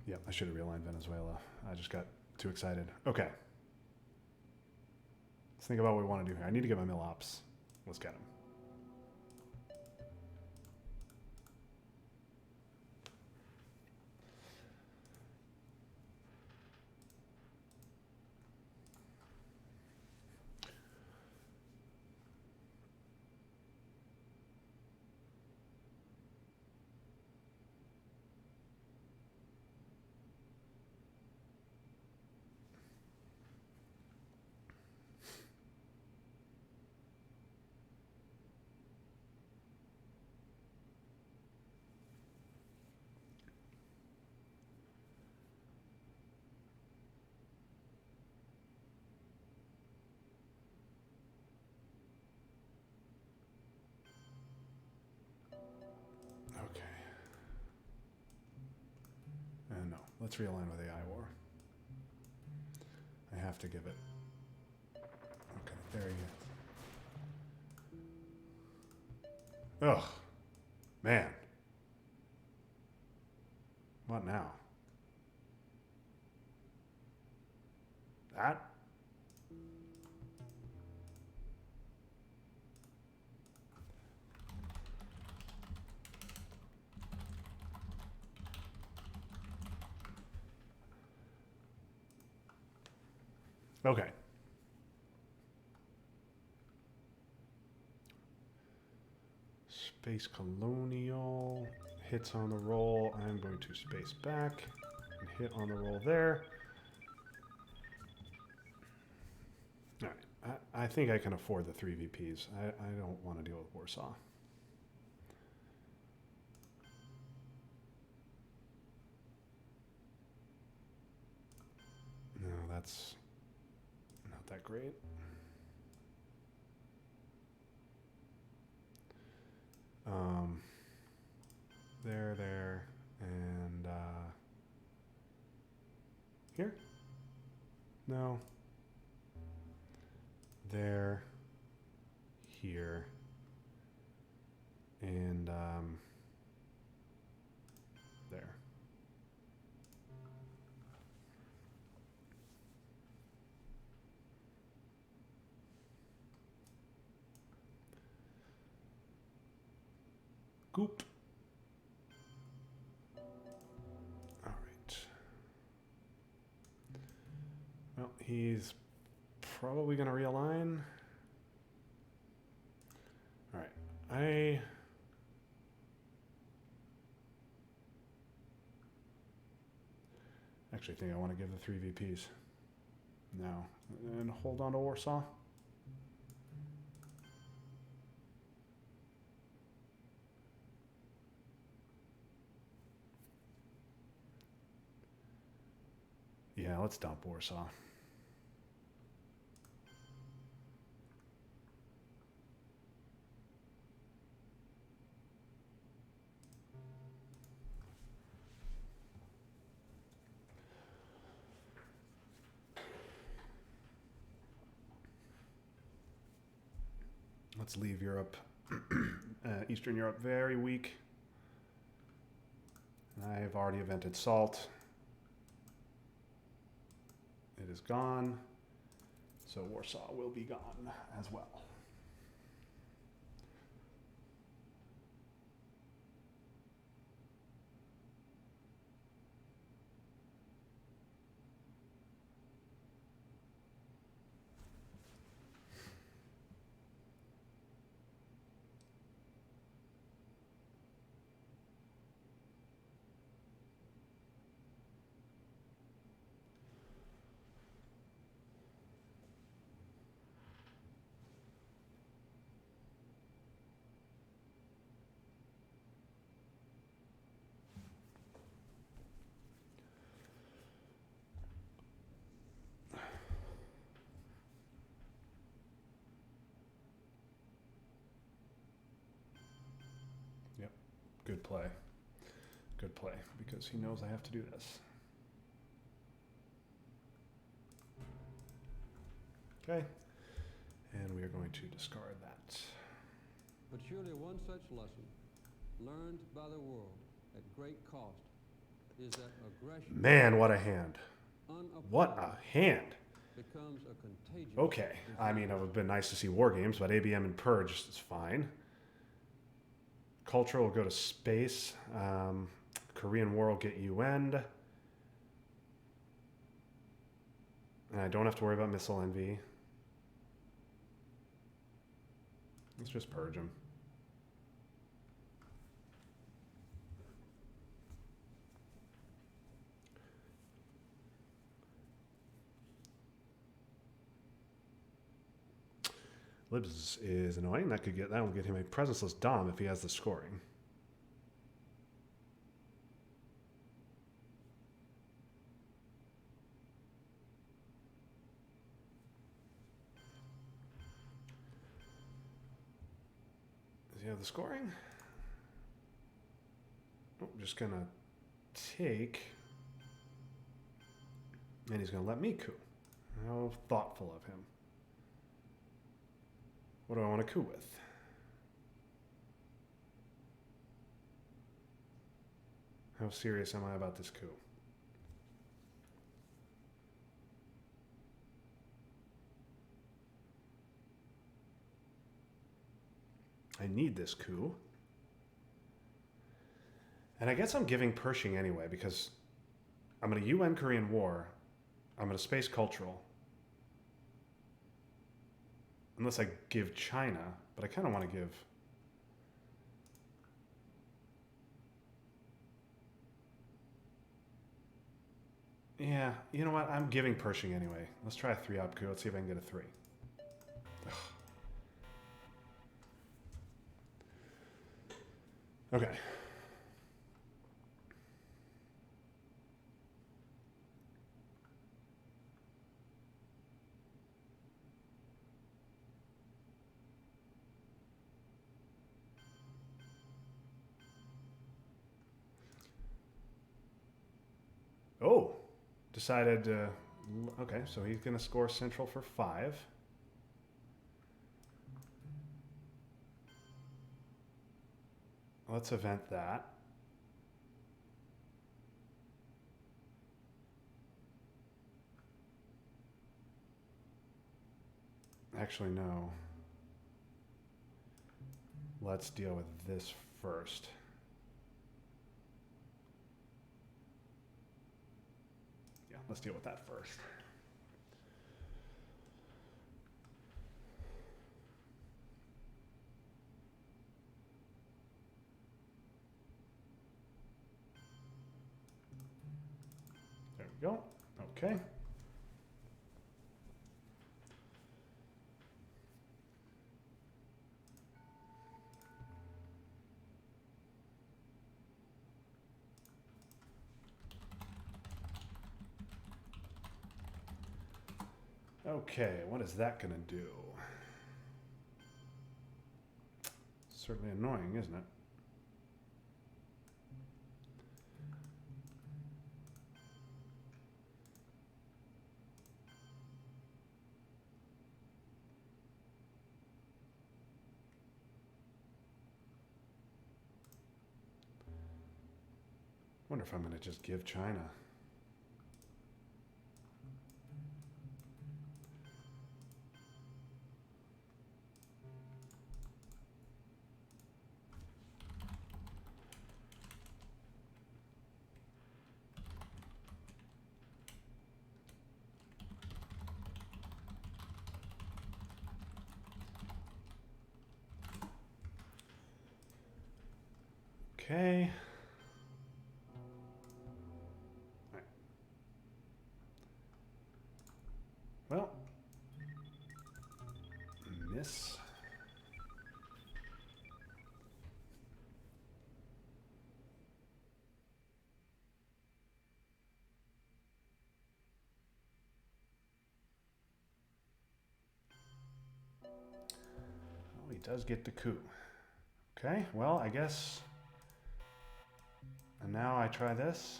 S1: Yeah, I should have realigned Venezuela. I just got too excited. Okay. Let's think about what we want to do here. I need to get my mill ops. Let's get them. Okay. No, let's realign with AI War. have to give it. Okay, there you go. Ugh. Man. What now? That? Okay. Space Colonial. Hits on the roll. I'm going to space back and hit on the roll there. All right. I think I can afford the 3 VPs. I don't want to deal with Warsaw. No, that's not that great. There, and here? No. There, here, and there. Goop. All right. Well, he's probably going to realign. All right. I actually think I want to give the 3 VPs. No. And hold on to Warsaw. Yeah, let's dump Warsaw. Let's leave Europe. Eastern Europe, very weak. I've already evented salt. It is gone. So Warsaw will be gone as well. Yep, good play. Good play, because he knows I have to do this. Okay, and we are going to discard that.
S4: But surely one such lesson, learned by the world at great cost, is that aggression,
S1: Man, what a hand. What a hand.
S4: becomes a contagious
S1: Okay, I mean, it would have been nice to see War Games, but ABM and Purge is fine. Culture will go to space. Korean War will get UN. And I don't have to worry about missile envy. Let's just purge him. Libs is annoying. That will get him a presenceless Dom if he has the scoring. Does he have the scoring? Oh, I'm just gonna take, and he's gonna let me coup. How thoughtful of him. What do I want to coup with? How serious am I about this coup? I need this coup. And I guess I'm giving Pershing anyway because I'm going to UN Korean War. I'm going to space cultural. Unless I give China, but I kind of want to give... Yeah, you know what? I'm giving Pershing anyway. Let's try a 3-op coup. Let's see if I can get a 3. Ugh. Okay. Oh, decided. Okay, so he's going to score Central for 5. Let's event that. Actually, no. Let's deal with this first. Yeah, let's deal with that first. There we go. Okay. Okay, what is that going to do? Certainly annoying, isn't it? Wonder if I'm going to just give China. Okay. Right. Well, miss. Oh, he does get the coup. Okay, well, I guess. And now I try this.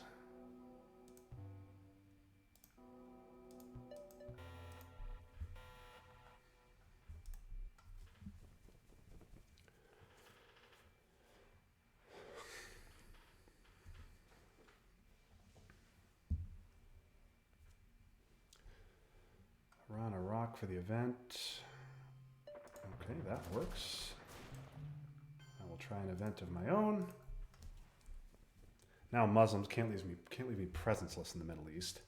S1: Run a rock for the event. Okay, that works. I will try an event of my own. Now Muslims can't leave me presenceless in the Middle East.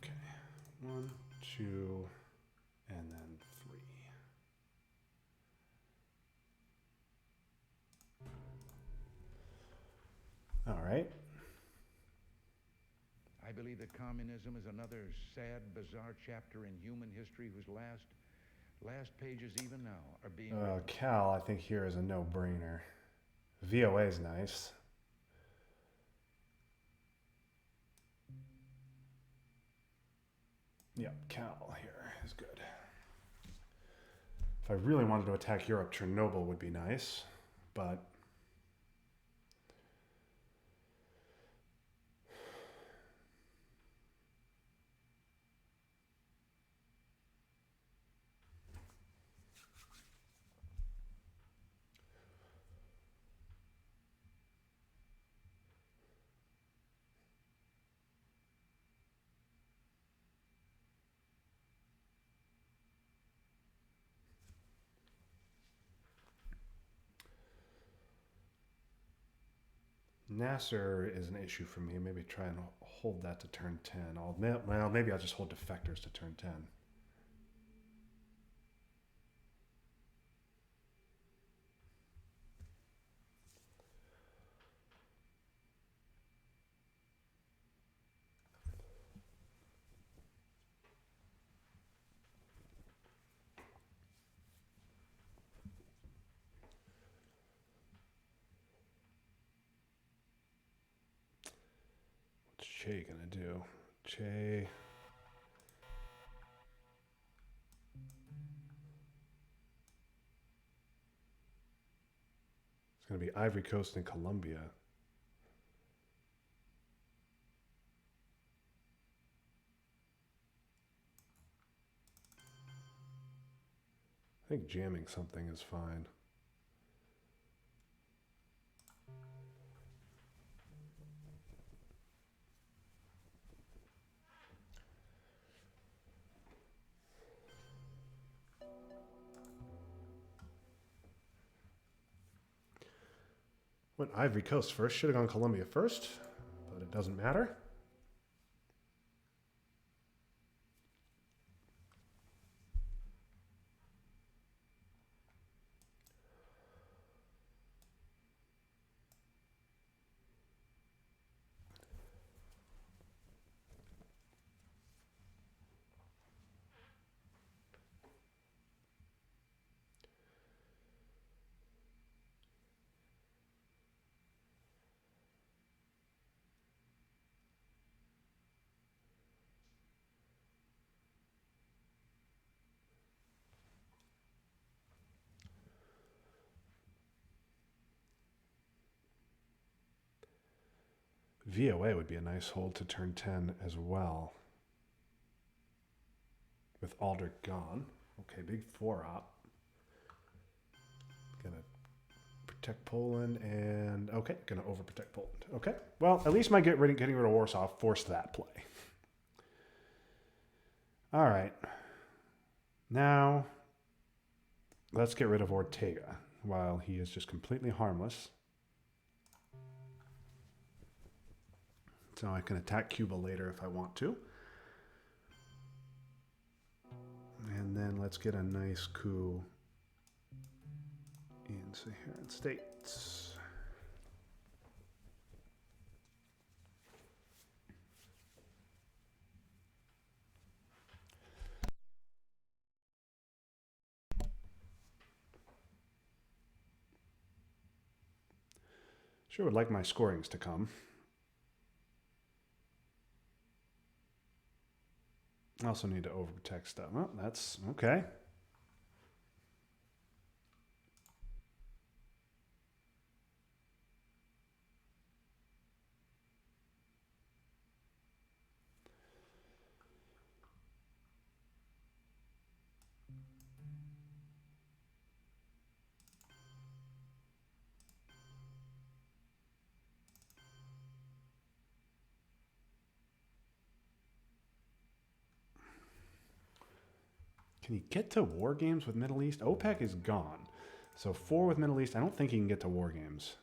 S1: Okay, 1, 2, and then 3. All right.
S3: I believe that communism is another sad, bizarre chapter in human history whose last pages even now are being written.
S1: Cal, I think here is a no-brainer. VOA is nice. Yep, Cal here is good. If I really wanted to attack Europe, Chernobyl would be nice, but Nasser is an issue for me. Maybe try and hold that to turn 10. Well, maybe I'll just hold defectors to turn 10. What's Che gonna do? Che. It's gonna be Ivory Coast and Colombia. I think jamming something is fine. Went Ivory Coast first. Should have gone Colombia first, but it doesn't matter. VOA would be a nice hold to turn 10 as well. With Aldrich gone. Okay, big 4-op. Gonna protect Poland and... Okay, gonna overprotect Poland. Okay, well, at least my getting rid of Warsaw forced that play. All right. Now, let's get rid of Ortega while he is just completely harmless. So I can attack Cuba later if I want to. And then let's get a nice coup in Saharan states. Sure would like my scorings to come. I also need to overprotect stuff. Well, that's okay. Can he get to war games with Middle East? OPEC is gone. So 4 with Middle East. I don't think he can get to war games.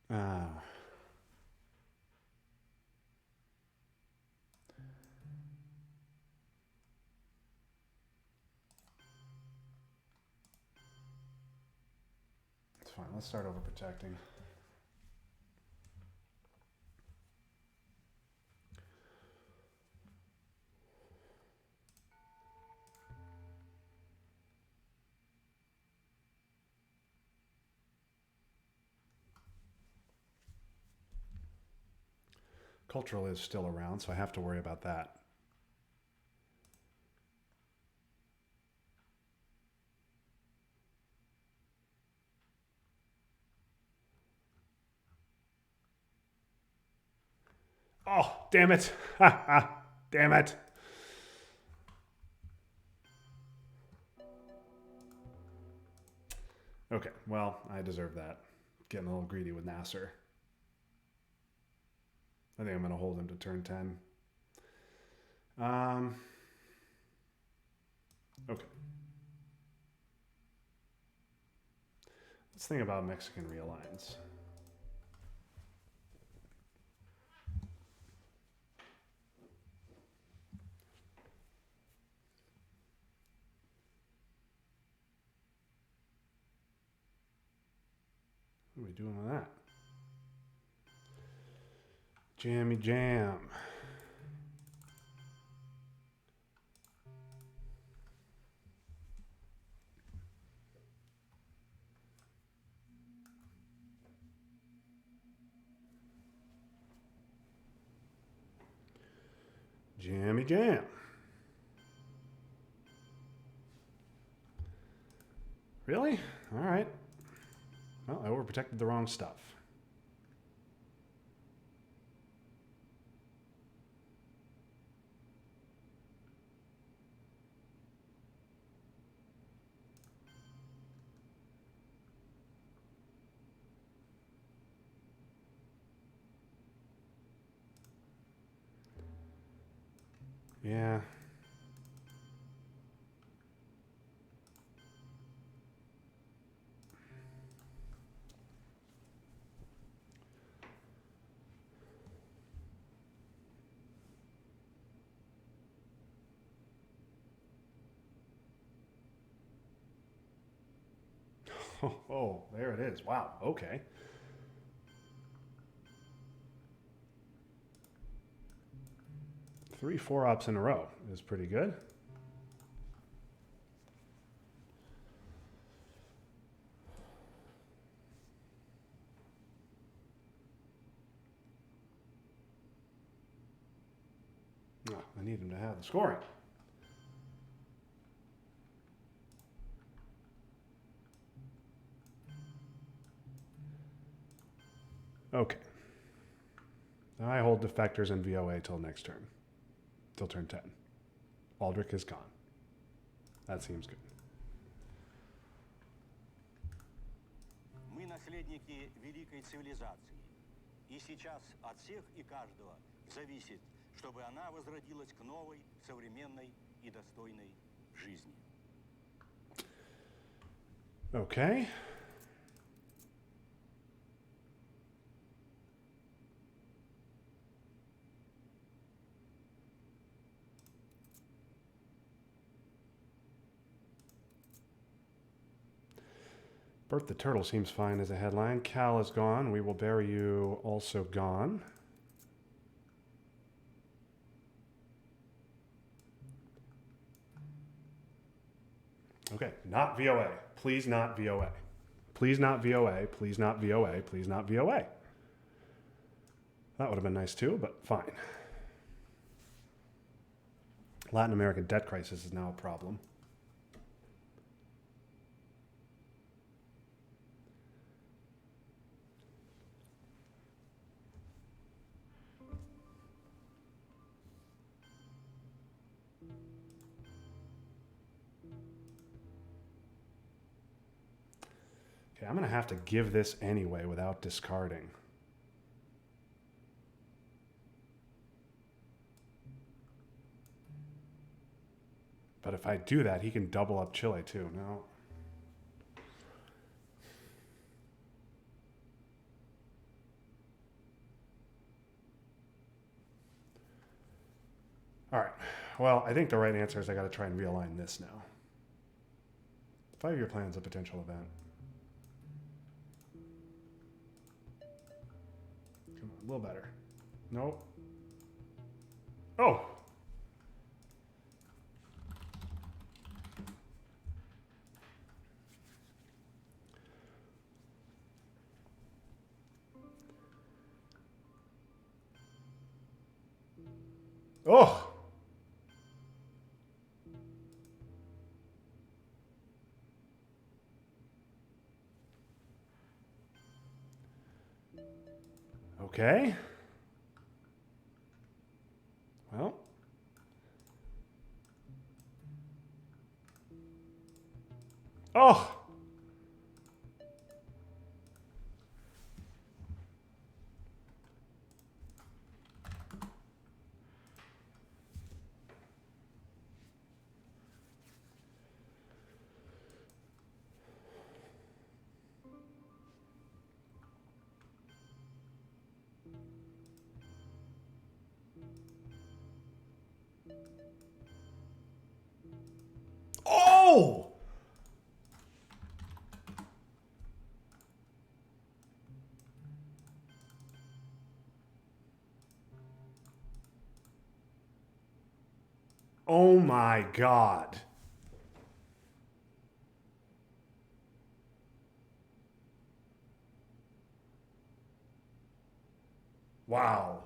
S1: Ah. It's fine. Let's start overprotecting. Cultural is still around, so I have to worry about that. Oh, damn it. Ha ha. Damn it. Okay, well, I deserve that. Getting a little greedy with Nasser. I think I'm going to hold him to turn 10. Okay. Let's think about Mexican realigns. What are we doing with that? Jammy jam. Jammy jam. Really? All right. Well, I overprotected the wrong stuff. Yeah. Oh, there it is. Wow. Okay. Three 4-ups in a row is pretty good. Oh, I need him to have the scoring. Okay. Now I hold defectors and VOA till next turn. Till turn 10. Aldrich is gone. That seems good.
S5: Мы наследники великой цивилизации. И сейчас от всех и каждого зависит, чтобы она возродилась к новой, современной и достойной жизни.
S1: Okay. Bert the Turtle seems fine as a headline. Cal is gone. We will bury you also gone. Okay, not VOA. Please not VOA. Please not VOA. Please not VOA. Please not VOA. That would have been nice too, but fine. Latin American debt crisis is now a problem. Okay, I'm going to have to give this anyway without discarding. But if I do that, he can double up Chile too. No. All right. Well, I think the right answer is I got to try and realign this now. 5-year plan's a potential event. Come on, a little better. Nope. Oh! Oh! Okay. Well. Oh! Oh! Oh my God. Wow.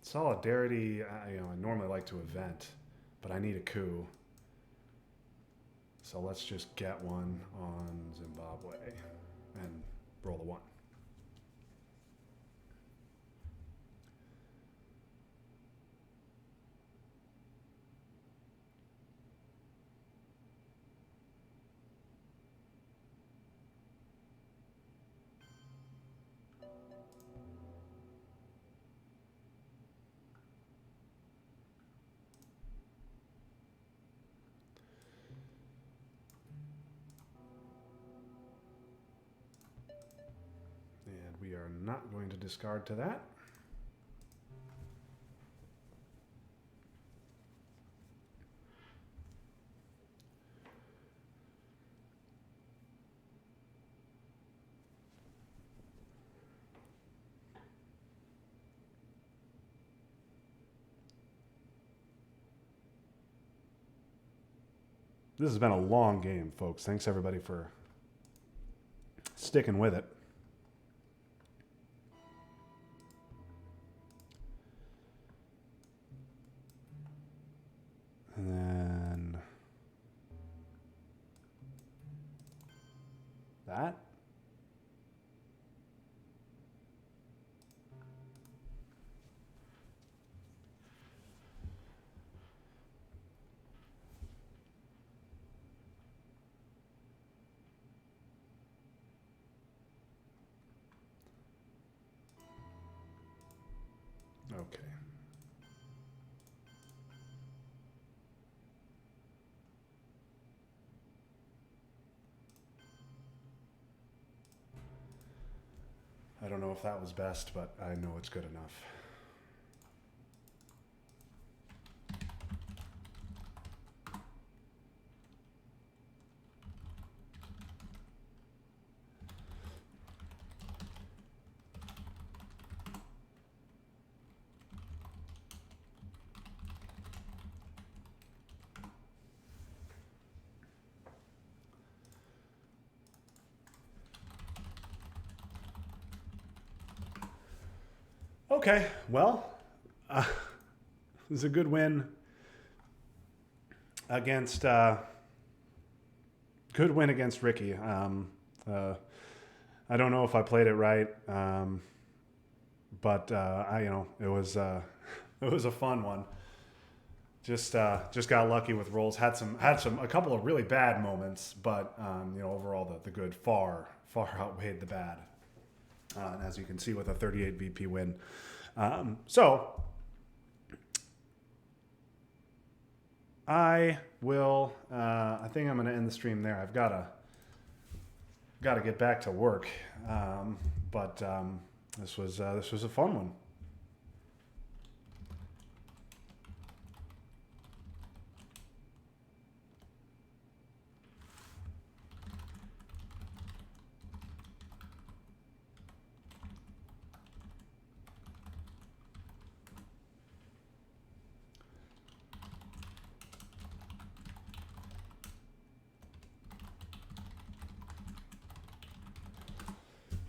S1: Solidarity, I normally like to event, but I need a coup. So let's just get one on Zimbabwe and roll a 1. And we are not going to discard to that. This has been a long game, folks. Thanks everybody for sticking with it. And then that. Okay. I don't know if that was best, but I know it's good enough. Okay, well, it was a good win against Ricki. I don't know if I played it right, but it was a fun one. Just got lucky with rolls. Had a couple of really bad moments, but overall the good far outweighed the bad. As you can see with a 38 VP win. So I will. I think I'm going to end the stream there. I've got to get back to work. But this was a fun one.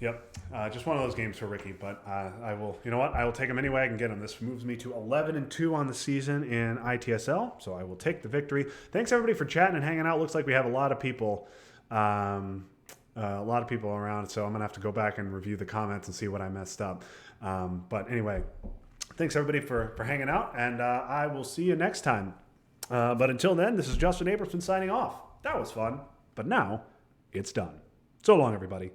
S1: Yep. Just one of those games for Ricki, but I will. You know what? I will take him any way I can get him. This moves me to 11-2 on the season in ITSL, so I will take the victory. Thanks everybody for chatting and hanging out. Looks like we have a lot of people, around. So I'm gonna have to go back and review the comments and see what I messed up. But anyway, thanks everybody for hanging out, and I will see you next time. But until then, this is Justin Abramson signing off. That was fun, but now it's done. So long, everybody.